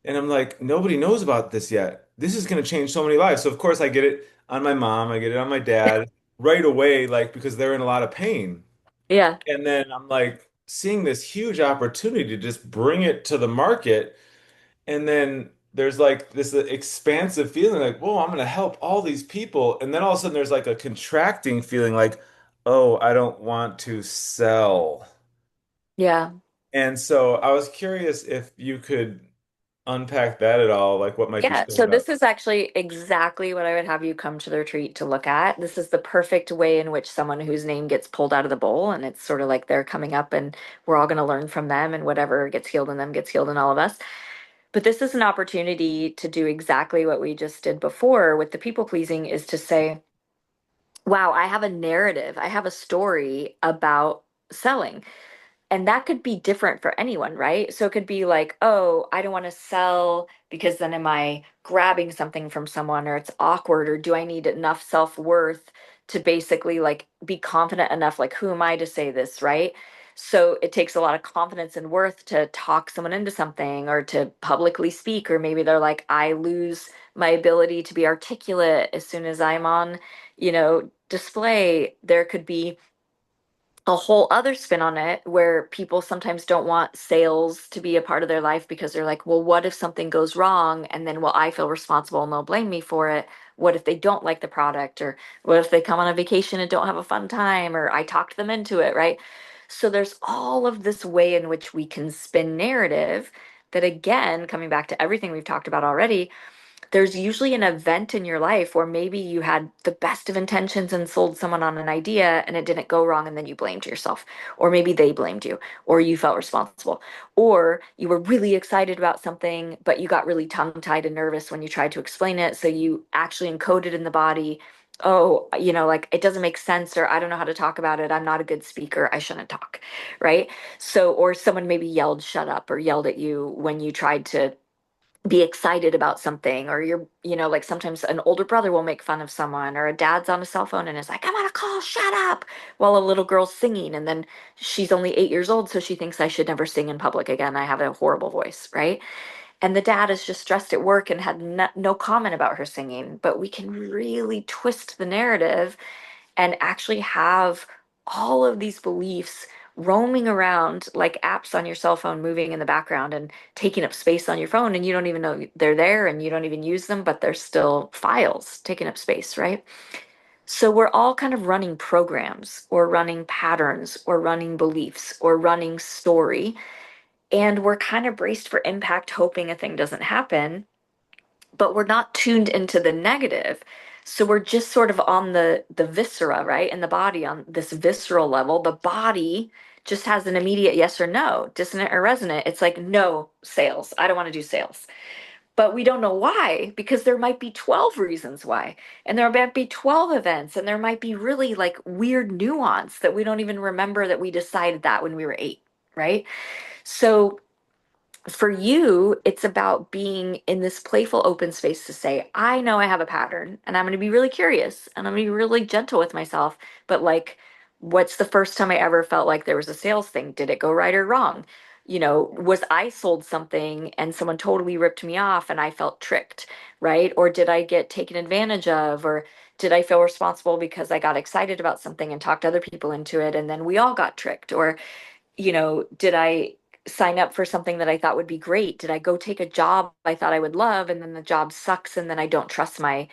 And I'm like, nobody knows about this yet. This is going to change so many lives. So, of course, I get it on my mom, I get it on my dad right away, like because they're in a lot of pain. Yeah. And then I'm like seeing this huge opportunity to just bring it to the market. And then there's like this expansive feeling like, whoa, I'm going to help all these people. And then all of a sudden there's like a contracting feeling like, oh, I don't want to sell. Yeah. And so I was curious if you could unpack that at all, like what might be Yeah, showing so up. this is actually exactly what I would have you come to the retreat to look at. This is the perfect way in which someone whose name gets pulled out of the bowl, and it's sort of like they're coming up and we're all going to learn from them, and whatever gets healed in them gets healed in all of us. But this is an opportunity to do exactly what we just did before with the people pleasing, is to say, wow, I have a narrative, I have a story about selling. And that could be different for anyone, right? So it could be like, oh, I don't want to sell because then am I grabbing something from someone, or it's awkward, or do I need enough self-worth to basically like be confident enough, like who am I to say this, right? So it takes a lot of confidence and worth to talk someone into something or to publicly speak, or maybe they're like, I lose my ability to be articulate as soon as I'm on, display. There could be a whole other spin on it where people sometimes don't want sales to be a part of their life because they're like, well, what if something goes wrong? And then, will I feel responsible and they'll blame me for it? What if they don't like the product? Or what if they come on a vacation and don't have a fun time? Or I talked them into it, right? So there's all of this way in which we can spin narrative that, again, coming back to everything we've talked about already, there's usually an event in your life where maybe you had the best of intentions and sold someone on an idea and it didn't go wrong and then you blamed yourself. Or maybe they blamed you, or you felt responsible. Or you were really excited about something, but you got really tongue-tied and nervous when you tried to explain it. So you actually encoded in the body, oh, like it doesn't make sense, or I don't know how to talk about it. I'm not a good speaker. I shouldn't talk. Right. So, or someone maybe yelled, shut up, or yelled at you when you tried to be excited about something, or like sometimes an older brother will make fun of someone, or a dad's on a cell phone and is like, I'm on a call, shut up, while a little girl's singing, and then she's only 8 years old, so she thinks I should never sing in public again. I have a horrible voice, right? And the dad is just stressed at work and had no comment about her singing, but we can really twist the narrative and actually have all of these beliefs roaming around like apps on your cell phone moving in the background and taking up space on your phone, and you don't even know they're there and you don't even use them, but they're still files taking up space, right? So we're all kind of running programs or running patterns or running beliefs or running story, and we're kind of braced for impact, hoping a thing doesn't happen, but we're not tuned into the negative. So we're just sort of on the viscera, right? In the body, on this visceral level. The body just has an immediate yes or no, dissonant or resonant. It's like, no, sales. I don't want to do sales. But we don't know why, because there might be 12 reasons why. And there might be 12 events, and there might be really like weird nuance that we don't even remember that we decided that when we were 8, right? So for you, it's about being in this playful open space to say, I know I have a pattern and I'm going to be really curious and I'm going to be really gentle with myself. But like, what's the first time I ever felt like there was a sales thing? Did it go right or wrong? You know, was I sold something and someone totally ripped me off and I felt tricked, right? Or did I get taken advantage of? Or did I feel responsible because I got excited about something and talked other people into it and then we all got tricked? Or did I sign up for something that I thought would be great? Did I go take a job I thought I would love and then the job sucks and then I don't trust my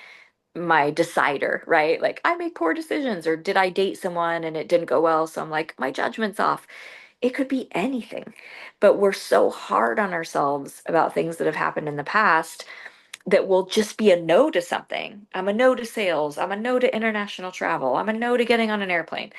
decider, right? Like I make poor decisions, or did I date someone and it didn't go well, so I'm like my judgment's off. It could be anything. But we're so hard on ourselves about things that have happened in the past that will just be a no to something. I'm a no to sales. I'm a no to international travel. I'm a no to getting on an airplane,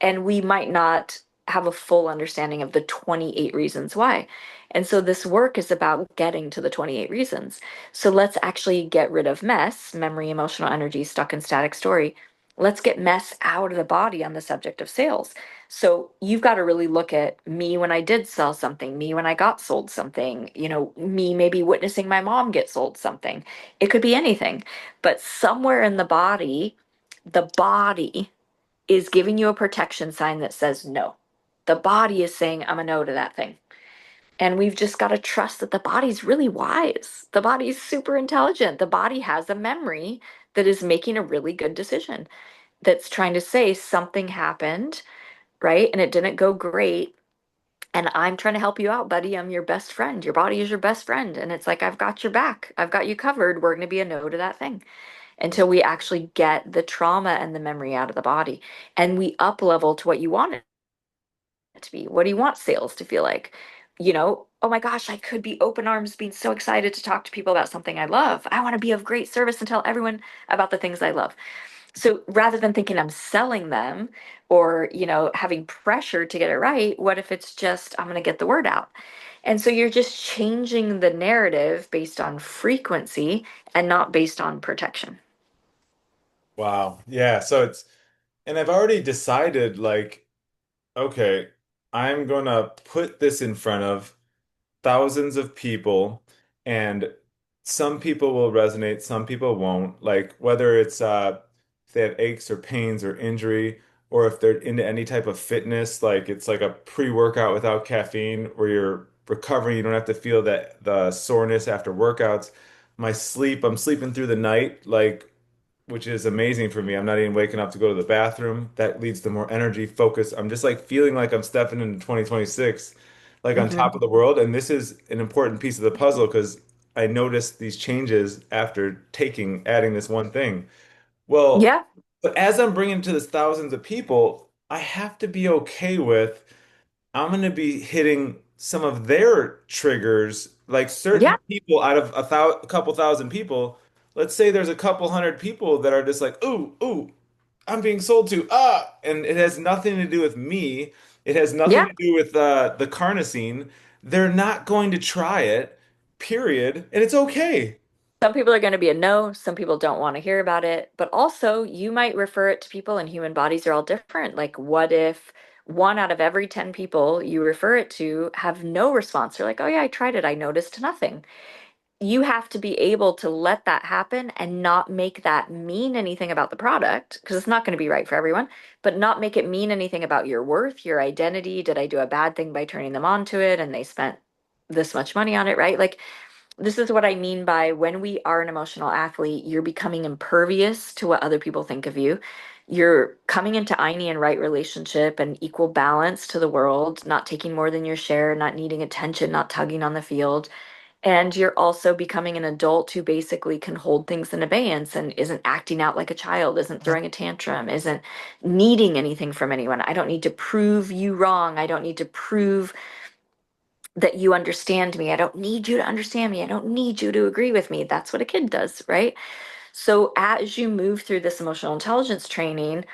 and we might not have a full understanding of the 28 reasons why. And so this work is about getting to the 28 reasons. So let's actually get rid of mess, memory, emotional energy, stuck in static story. Let's get mess out of the body on the subject of sales. So you've got to really look at me when I did sell something, me when I got sold something, me maybe witnessing my mom get sold something. It could be anything, but somewhere in the body is giving you a protection sign that says no. The body is saying, I'm a no to that thing. And we've just got to trust that the body's really wise. The body's super intelligent. The body has a memory that is making a really good decision, that's trying to say something happened, right? And it didn't go great. And I'm trying to help you out, buddy. I'm your best friend. Your body is your best friend. And it's like, I've got your back. I've got you covered. We're going to be a no to that thing until we actually get the trauma and the memory out of the body, and we up level to what you want it to be. What do you want sales to feel like? Oh my gosh, I could be open arms, being so excited to talk to people about something I love. I want to be of great service and tell everyone about the things I love. So rather than thinking I'm selling them or, having pressure to get it right, what if it's just, I'm going to get the word out? And so you're just changing the narrative based on frequency and not based on protection. Wow. Yeah. And I've already decided, like, okay, I'm gonna put this in front of thousands of people, and some people will resonate, some people won't. Like whether it's if they have aches or pains or injury, or if they're into any type of fitness, like it's like a pre-workout without caffeine where you're recovering, you don't have to feel that the soreness after workouts. My sleep, I'm sleeping through the night, like which is amazing for me. I'm not even waking up to go to the bathroom. That leads to more energy, focus. I'm just like feeling like I'm stepping into 2026, like on top Hmm. of the world. And this is an important piece of the puzzle because I noticed these changes after adding this one thing. Well, Yeah. but as I'm bringing to this thousands of people, I have to be okay with I'm going to be hitting some of their triggers, like certain Yeah. people out of a couple thousand people. Let's say there's a couple hundred people that are just like, ooh, ooh, I'm being sold to, and it has nothing to do with me. It has nothing Yeah. to do with the carnosine. They're not going to try it, period, and it's okay. Some people are going to be a no. Some people don't want to hear about it. But also, you might refer it to people, and human bodies are all different. Like, what if one out of every 10 people you refer it to have no response? They're like, oh, yeah, I tried it. I noticed nothing. You have to be able to let that happen and not make that mean anything about the product, because it's not going to be right for everyone, but not make it mean anything about your worth, your identity. Did I do a bad thing by turning them on to it and they spent this much money on it, right? Like, this is what I mean by when we are an emotional athlete, you're becoming impervious to what other people think of you. You're coming into Einie and right relationship and equal balance to the world, not taking more than your share, not needing attention, not tugging on the field. And you're also becoming an adult who basically can hold things in abeyance and isn't acting out like a child, isn't throwing a tantrum, isn't needing anything from anyone. I don't need to prove you wrong. I don't need to prove that you understand me. I don't need you to understand me. I don't need you to agree with me. That's what a kid does, right? So as you move through this emotional intelligence training,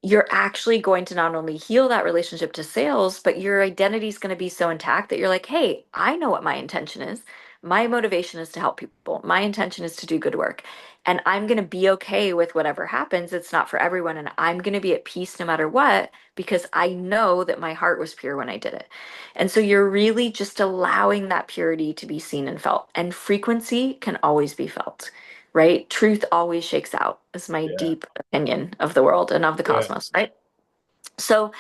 you're actually going to not only heal that relationship to sales, but your identity is going to be so intact that you're like, hey, I know what my intention is. My motivation is to help people. My intention is to do good work. And I'm going to be okay with whatever happens. It's not for everyone. And I'm going to be at peace no matter what, because I know that my heart was pure when I did it. And so you're really just allowing that purity to be seen and felt. And frequency can always be felt, right? Truth always shakes out, is my Yeah. deep opinion of the world and of the Yeah. cosmos, right? So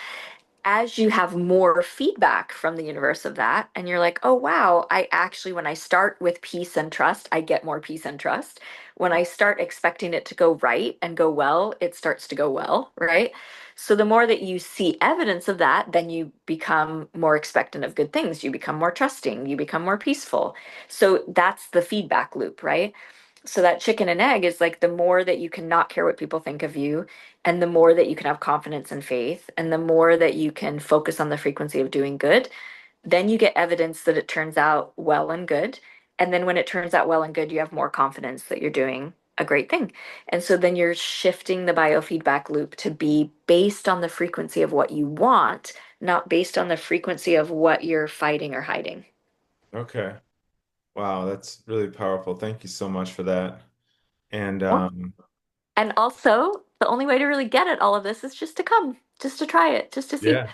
as you have more feedback from the universe of that, and you're like, oh, wow, I actually, when I start with peace and trust, I get more peace and trust. When I start expecting it to go right and go well, it starts to go well, right? So the more that you see evidence of that, then you become more expectant of good things. You become more trusting. You become more peaceful. So that's the feedback loop, right? So that chicken and egg is like the more that you can not care what people think of you, and the more that you can have confidence and faith, and the more that you can focus on the frequency of doing good, then you get evidence that it turns out well and good. And then when it turns out well and good, you have more confidence that you're doing a great thing. And so then you're shifting the biofeedback loop to be based on the frequency of what you want, not based on the frequency of what you're fighting or hiding. Okay. Wow, that's really powerful. Thank you so much for that. And And also, the only way to really get at all of this is just to come, just to try it, just to see. yeah.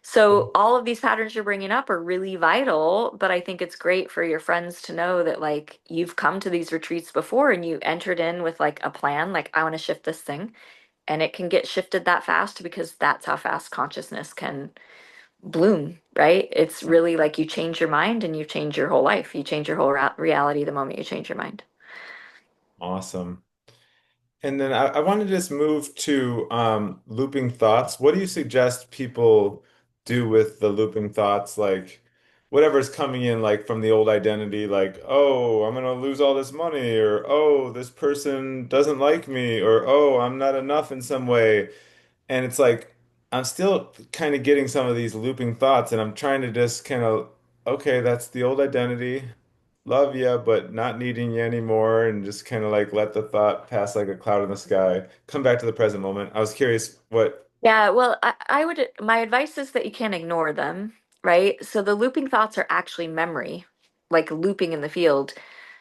So, all of these patterns you're bringing up are really vital, but I think it's great for your friends to know that, like, you've come to these retreats before and you entered in with, like, a plan, like, I want to shift this thing. And it can get shifted that fast because that's how fast consciousness can bloom, right? It's really like you change your mind and you change your whole life. You change your whole reality the moment you change your mind. Awesome. And then I wanted to just move to looping thoughts. What do you suggest people do with the looping thoughts? Like whatever's coming in, like from the old identity, like, oh, I'm gonna lose all this money, or oh, this person doesn't like me, or oh, I'm not enough in some way. And it's like I'm still kind of getting some of these looping thoughts, and I'm trying to just kind of, okay, that's the old identity. Love you, but not needing you anymore, and just kind of like let the thought pass like a cloud in the sky. Come back to the present moment. I was curious what. Yeah, well, I would, my advice is that you can't ignore them, right? So the looping thoughts are actually memory, like looping in the field.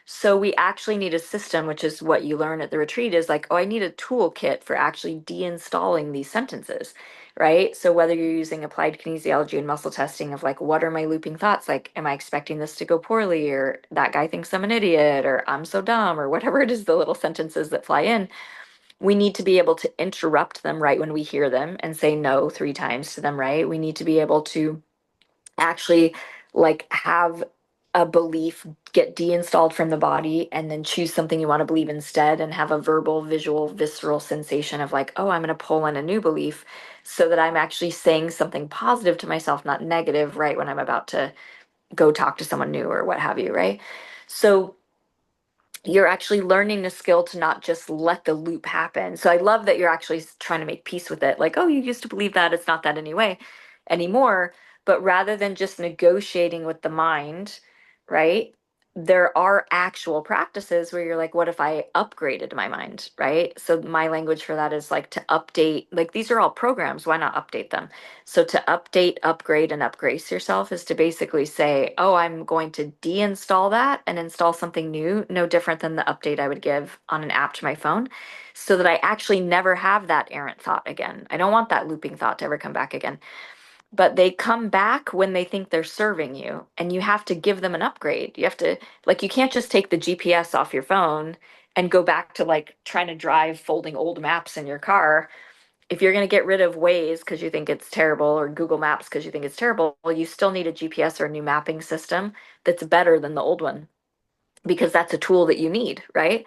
So we actually need a system, which is what you learn at the retreat, is like, oh, I need a toolkit for actually deinstalling these sentences, right? So whether you're using applied kinesiology and muscle testing of like, what are my looping thoughts? Like, am I expecting this to go poorly? Or that guy thinks I'm an idiot, or I'm so dumb, or whatever it is, the little sentences that fly in, we need to be able to interrupt them right when we hear them and say no 3 times to them, right? We need to be able to actually like have a belief get deinstalled from the body and then choose something you want to believe instead and have a verbal, visual, visceral sensation of like, oh, I'm going to pull in a new belief so that I'm actually saying something positive to myself, not negative, right? When I'm about to go talk to someone new or what have you, right? So you're actually learning the skill to not just let the loop happen. So I love that you're actually trying to make peace with it. Like, oh, you used to believe that it's not that anyway anymore. But rather than just negotiating with the mind, right? There are actual practices where you're like, what if I upgraded my mind, right? So my language for that is like to update, like these are all programs, why not update them? So to update, upgrade, and upgrace yourself is to basically say, oh, I'm going to deinstall that and install something new, no different than the update I would give on an app to my phone, so that I actually never have that errant thought again. I don't want that looping thought to ever come back again. But they come back when they think they're serving you, and you have to give them an upgrade. You have to, like, you can't just take the GPS off your phone and go back to like trying to drive folding old maps in your car. If you're going to get rid of Waze because you think it's terrible, or Google Maps because you think it's terrible, well, you still need a GPS or a new mapping system that's better than the old one, because that's a tool that you need, right?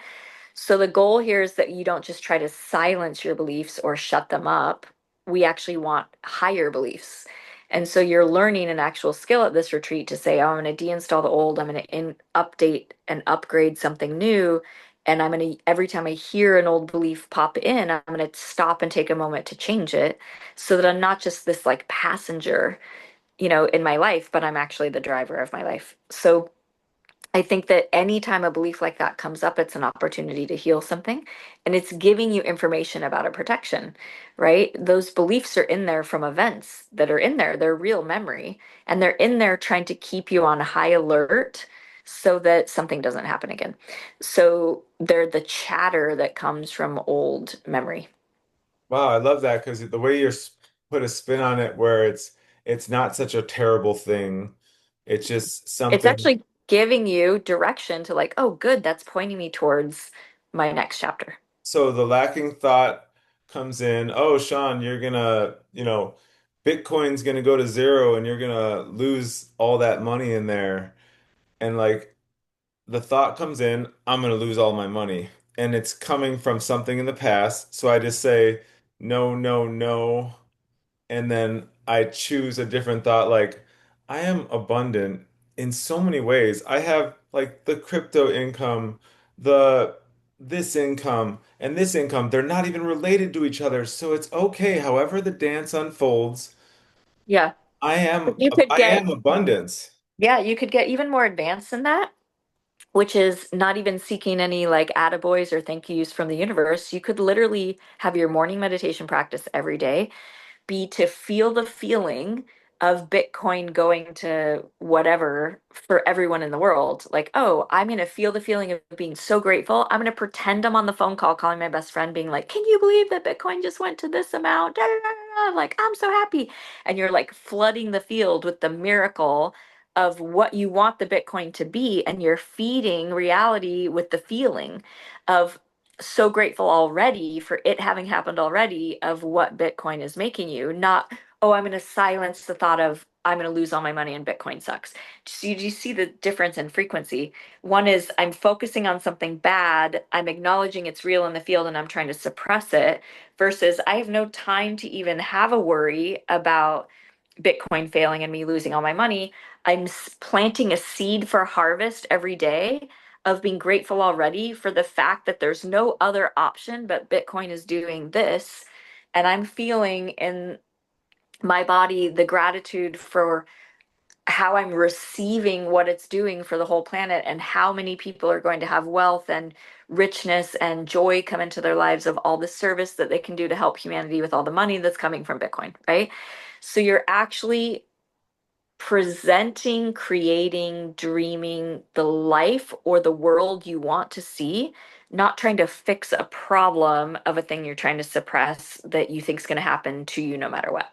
So the goal here is that you don't just try to silence your beliefs or shut them up. We actually want higher beliefs. And so you're learning an actual skill at this retreat to say, oh, I'm going to deinstall the old, I'm going to update and upgrade something new. And I'm going to, every time I hear an old belief pop in, I'm going to stop and take a moment to change it so that I'm not just this like passenger, in my life, but I'm actually the driver of my life. So I think that anytime a belief like that comes up, it's an opportunity to heal something and it's giving you information about a protection, right? Those beliefs are in there from events that are in there. They're real memory and they're in there trying to keep you on high alert so that something doesn't happen again. So they're the chatter that comes from old memory. Wow, I love that because the way put a spin on it where it's not such a terrible thing. It's just It's something. actually giving you direction to like, oh, good, that's pointing me towards my next chapter. So the lacking thought comes in, oh, Sean, Bitcoin's gonna go to zero and you're gonna lose all that money in there. And like the thought comes in, I'm gonna lose all my money. And it's coming from something in the past. So I just say, no, no, no. And then I choose a different thought like I am abundant in so many ways. I have like the crypto income, the this income and this income. They're not even related to each other, so it's okay. However the dance unfolds, Yeah. I am You could I get am abundance. Yeah, you could get even more advanced than that, which is not even seeking any like attaboys or thank yous from the universe. You could literally have your morning meditation practice every day be to feel the feeling of Bitcoin going to whatever for everyone in the world. Like, oh, I'm going to feel the feeling of being so grateful. I'm going to pretend I'm on the phone call calling my best friend, being like, can you believe that Bitcoin just went to this amount? Da, da, da, da, da. Like, I'm so happy. And you're like flooding the field with the miracle of what you want the Bitcoin to be. And you're feeding reality with the feeling of so grateful already for it having happened already of what Bitcoin is making you, not, oh, I'm going to silence the thought of I'm going to lose all my money and Bitcoin sucks. So you see the difference in frequency. One is I'm focusing on something bad, I'm acknowledging it's real in the field and I'm trying to suppress it, versus I have no time to even have a worry about Bitcoin failing and me losing all my money. I'm planting a seed for harvest every day of being grateful already for the fact that there's no other option but Bitcoin is doing this. And I'm feeling in my body the gratitude for how I'm receiving what it's doing for the whole planet and how many people are going to have wealth and richness and joy come into their lives of all the service that they can do to help humanity with all the money that's coming from Bitcoin, right? So you're actually presenting, creating, dreaming the life or the world you want to see, not trying to fix a problem of a thing you're trying to suppress that you think is going to happen to you no matter what.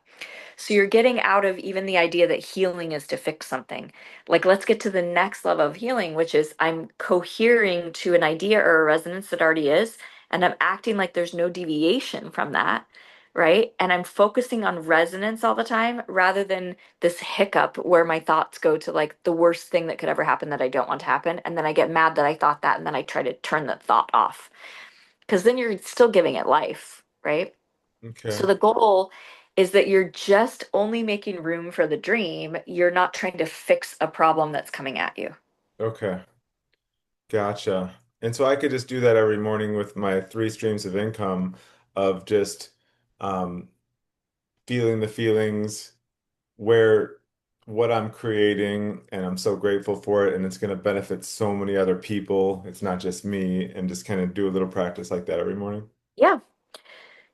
So you're getting out of even the idea that healing is to fix something. Like, let's get to the next level of healing, which is I'm cohering to an idea or a resonance that already is, and I'm acting like there's no deviation from that, right? And I'm focusing on resonance all the time rather than this hiccup where my thoughts go to like the worst thing that could ever happen that I don't want to happen. And then I get mad that I thought that, and then I try to turn that thought off because then you're still giving it life, right? So Okay. the goal is that you're just only making room for the dream. You're not trying to fix a problem that's coming at you. Okay. Gotcha. And so I could just do that every morning with my three streams of income of just um, feeling the feelings, where what I'm creating, and I'm so grateful for it, and it's going to benefit so many other people. It's not just me, and just kind of do a little practice like that every morning. Yeah.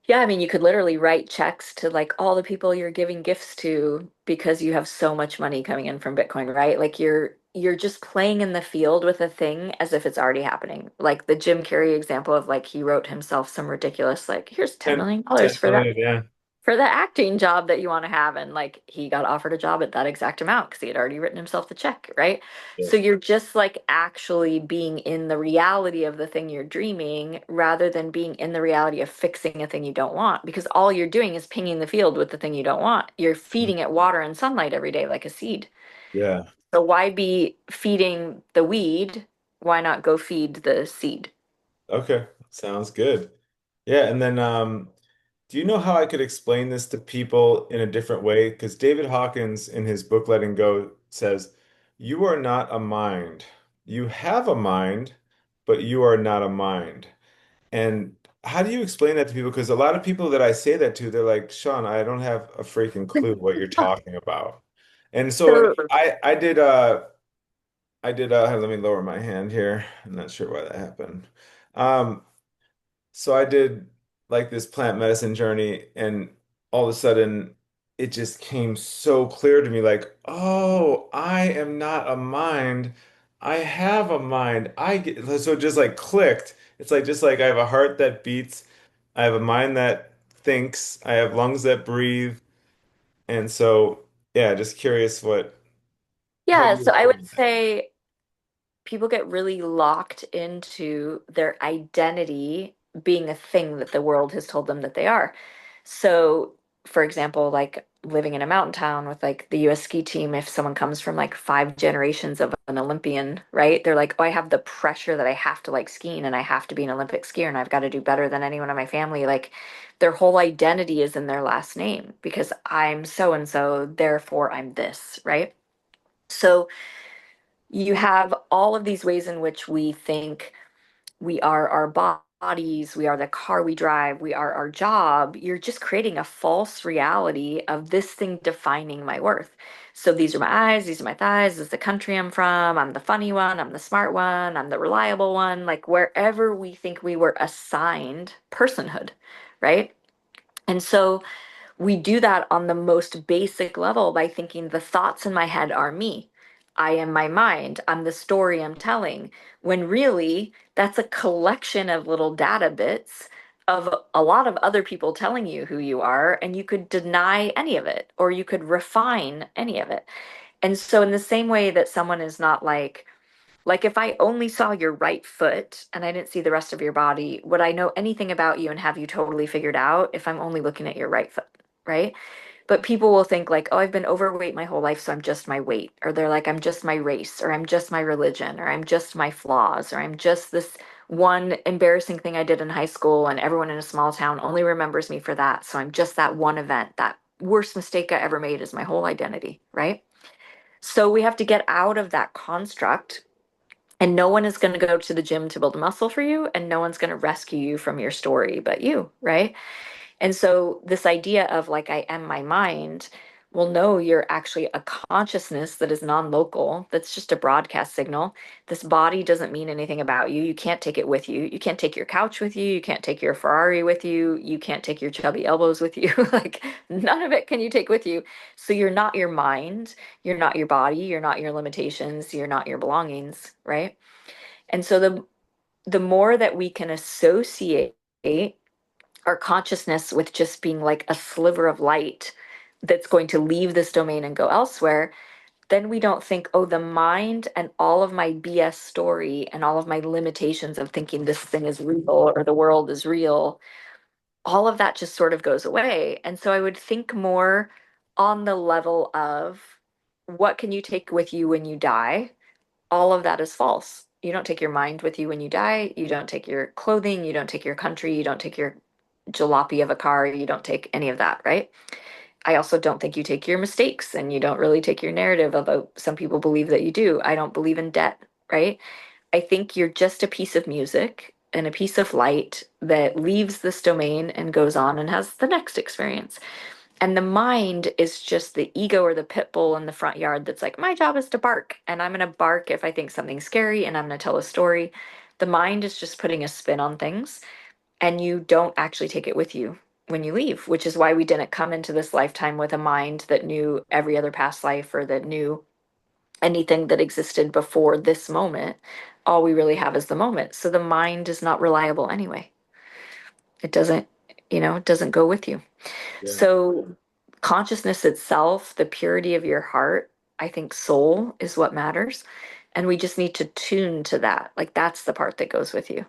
Yeah, I mean, you could literally write checks to like all the people you're giving gifts to because you have so much money coming in from Bitcoin, right? Like you're just playing in the field with a thing as if it's already happening. Like the Jim Carrey example of like he wrote himself some ridiculous like here's $10 10, million 10 for that million, yeah. for the acting job that you want to have. And like he got offered a job at that exact amount because he had already written himself the check, right? Yeah. So you're just like actually being in the reality of the thing you're dreaming rather than being in the reality of fixing a thing you don't want because all you're doing is pinging the field with the thing you don't want. You're feeding it water and sunlight every day like a seed. Yeah. So why be feeding the weed? Why not go feed the seed? Okay, sounds good. Yeah, and then do you know how I could explain this to people in a different way? Because David Hawkins in his book Letting Go says, "You are not a mind. You have a mind, but you are not a mind." And how do you explain that to people? Because a lot of people that I say that to, they're like, "Sean, I don't have a freaking clue what you're talking about." And so So, I did let me lower my hand here. I'm not sure why that happened. Um so I did like this plant medicine journey, and all of a sudden it just came so clear to me like, oh, I am not a mind. I have a mind. I get so it just like clicked. It's like just like I have a heart that beats, I have a mind that thinks, I have lungs that breathe. And so yeah, just curious how do yeah, you so I would explain that? say people get really locked into their identity being a thing that the world has told them that they are. So, for example, like living in a mountain town with like the US ski team, if someone comes from like five generations of an Olympian, right? They're like, oh, I have the pressure that I have to like skiing and I have to be an Olympic skier and I've got to do better than anyone in my family. Like their whole identity is in their last name because I'm so and so, therefore I'm this, right? So you have all of these ways in which we think we are our bodies, we are the car we drive, we are our job. You're just creating a false reality of this thing defining my worth. So these are my eyes, these are my thighs, this is the country I'm from, I'm the funny one, I'm the smart one, I'm the reliable one, like wherever we think we were assigned personhood, right? And so we do that on the most basic level by thinking the thoughts in my head are me. I am my mind. I'm the story I'm telling. When really, that's a collection of little data bits of a lot of other people telling you who you are, and you could deny any of it or you could refine any of it. And so, in the same way that someone is not like if I only saw your right foot and I didn't see the rest of your body, would I know anything about you and have you totally figured out if I'm only looking at your right foot, right? But people will think like, oh, I've been overweight my whole life, so I'm just my weight. Or they're like, I'm just my race, or I'm just my religion, or I'm just my flaws, or I'm just this one embarrassing thing I did in high school, and everyone in a small town only remembers me for that. So I'm just that one event. That worst mistake I ever made is my whole identity, right? So we have to get out of that construct, and no one is going to go to the gym to build a muscle for you, and no one's going to rescue you from your story but you, right? And so this idea of like I am my mind, well, no, you're actually a consciousness that is non-local. That's just a broadcast signal. This body doesn't mean anything about you. You can't take it with you. You can't take your couch with you. You can't take your Ferrari with you. You can't take your chubby elbows with you. Like none of it can you take with you. So you're not your mind. You're not your body. You're not your limitations. You're not your belongings, right? And so the more that we can associate our consciousness with just being like a sliver of light that's going to leave this domain and go elsewhere, then we don't think, oh, the mind and all of my BS story and all of my limitations of thinking this thing is real or the world is real, all of that just sort of goes away. And so I would think more on the level of what can you take with you when you die? All of that is false. You don't take your mind with you when you die. You don't take your clothing. You don't take your country. You don't take your jalopy of a car. You don't take any of that, right? I also don't think you take your mistakes and you don't really take your narrative, although some people believe that you do. I don't believe in debt, right? I think you're just a piece of music and a piece of light that leaves this domain and goes on and has the next experience. And the mind is just the ego or the pit bull in the front yard that's like, my job is to bark. And I'm going to bark if I think something's scary and I'm going to tell a story. The mind is just putting a spin on things, and you don't actually take it with you when you leave, which is why we didn't come into this lifetime with a mind that knew every other past life or that knew anything that existed before this moment. All we really have is the moment. So the mind is not reliable anyway. It doesn't, it doesn't go with you. Yeah. So consciousness itself, the purity of your heart, I think soul is what matters. And we just need to tune to that. Like that's the part that goes with you.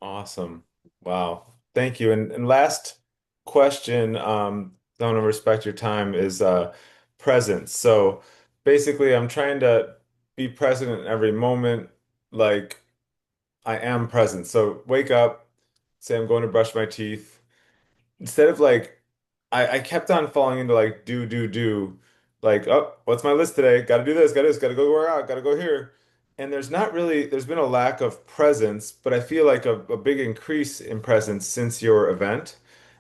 Awesome. Wow. Thank you. And last question, I want to respect your time, is presence. So basically I'm trying to be present in every moment. Like I am present. So wake up, say I'm going to brush my teeth. Instead of like I kept on falling into like do like, oh, what's my list today? Gotta do this, gotta this, gotta go work out, gotta go here. And there's been a lack of presence, but I feel like a big increase in presence since your event.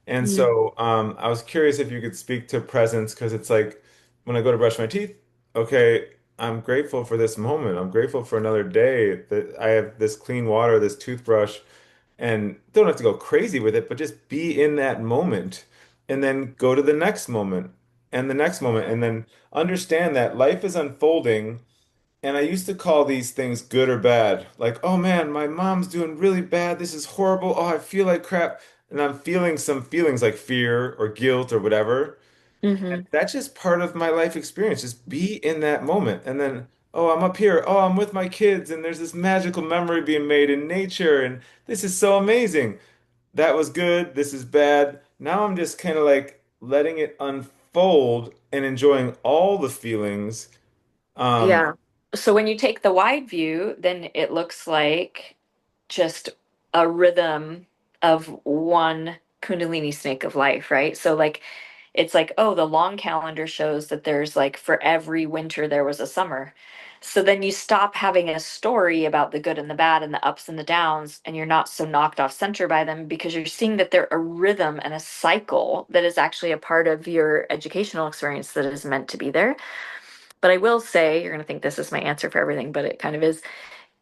And Mm. so I was curious if you could speak to presence because it's like when I go to brush my teeth, okay, I'm grateful for this moment. I'm grateful for another day that I have this clean water, this toothbrush, and don't have to go crazy with it, but just be in that moment and then go to the next moment and the next moment and then understand that life is unfolding. And I used to call these things good or bad. Like, oh man, my mom's doing really bad. This is horrible. Oh, I feel like crap. And I'm feeling some feelings like fear or guilt or whatever. Hmm. That's just part of my life experience. Just be in that moment. And then, oh, I'm up here. Oh, I'm with my kids. And there's this magical memory being made in nature. And this is so amazing. That was good. This is bad. Now I'm just kind of like letting it unfold and enjoying all the feelings. Um, Yeah. So when you take the wide view, then it looks like just a rhythm of one Kundalini snake of life, right? So like it's like, oh, the long calendar shows that there's like for every winter there was a summer. So then you stop having a story about the good and the bad and the ups and the downs, and you're not so knocked off center by them because you're seeing that they're a rhythm and a cycle that is actually a part of your educational experience that is meant to be there. But I will say, you're going to think this is my answer for everything, but it kind of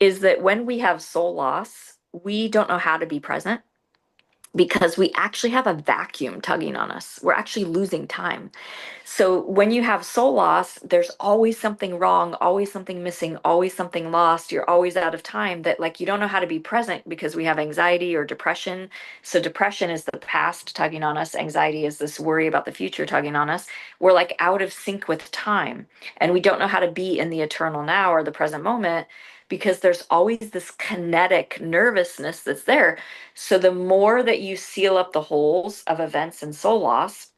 is that when we have soul loss, we don't know how to be present because we actually have a vacuum tugging on us. We're actually losing time. So when you have soul loss, there's always something wrong, always something missing, always something lost. You're always out of time that like you don't know how to be present because we have anxiety or depression. So depression is the past tugging on us. Anxiety is this worry about the future tugging on us. We're like out of sync with time and we don't know how to be in the eternal now or the present moment because there's always this kinetic nervousness that's there. So the more that you seal up the holes of events and soul loss,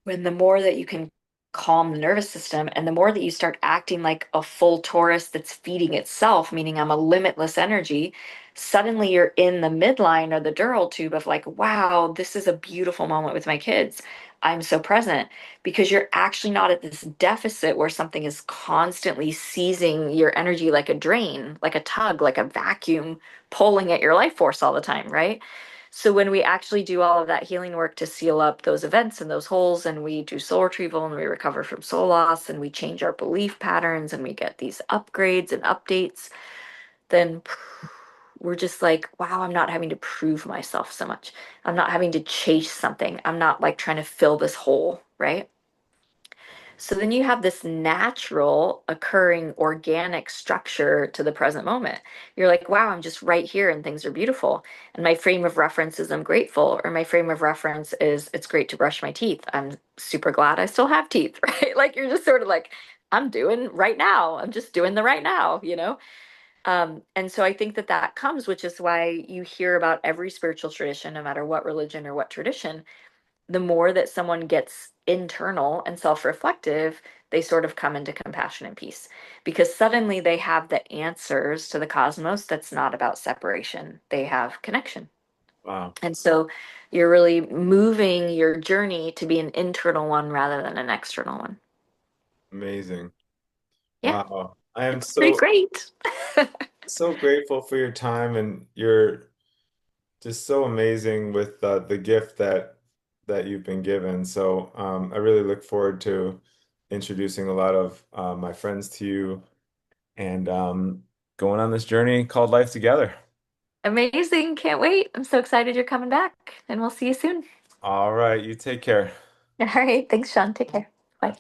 when the more that you can calm the nervous system and the more that you start acting like a full Taurus that's feeding itself, meaning I'm a limitless energy, suddenly you're in the midline or the dural tube of like, wow, this is a beautiful moment with my kids. I'm so present because you're actually not at this deficit where something is constantly seizing your energy like a drain, like a tug, like a vacuum pulling at your life force all the time, right? So when we actually do all of that healing work to seal up those events and those holes, and we do soul retrieval and we recover from soul loss and we change our belief patterns and we get these upgrades and updates, then we're just like, wow, I'm not having to prove myself so much. I'm not having to chase something. I'm not like trying to fill this hole, right? So then you have this natural occurring organic structure to the present moment. You're like, wow, I'm just right here and things are beautiful. And my frame of reference is I'm grateful, or my frame of reference is it's great to brush my teeth. I'm super glad I still have teeth, right? Like you're just sort of like, I'm doing right now. I'm just doing the right now, you know? And so I think that that comes, which is why you hear about every spiritual tradition, no matter what religion or what tradition, the more that someone gets internal and self-reflective, they sort of come into compassion and peace because suddenly they have the answers to the cosmos that's not about separation. They have connection. wow, And so you're really moving your journey to be an internal one rather than an external one. amazing. Yeah, Wow. I am it's pretty great. so grateful for your time and you're just so amazing with the gift that you've been given. So I really look forward to introducing a lot of my friends to you and going on this journey called life together. Amazing. Can't wait. I'm so excited you're coming back, and we'll see you soon. All right, you take care. All right. Thanks, Sean. Take care. Bye.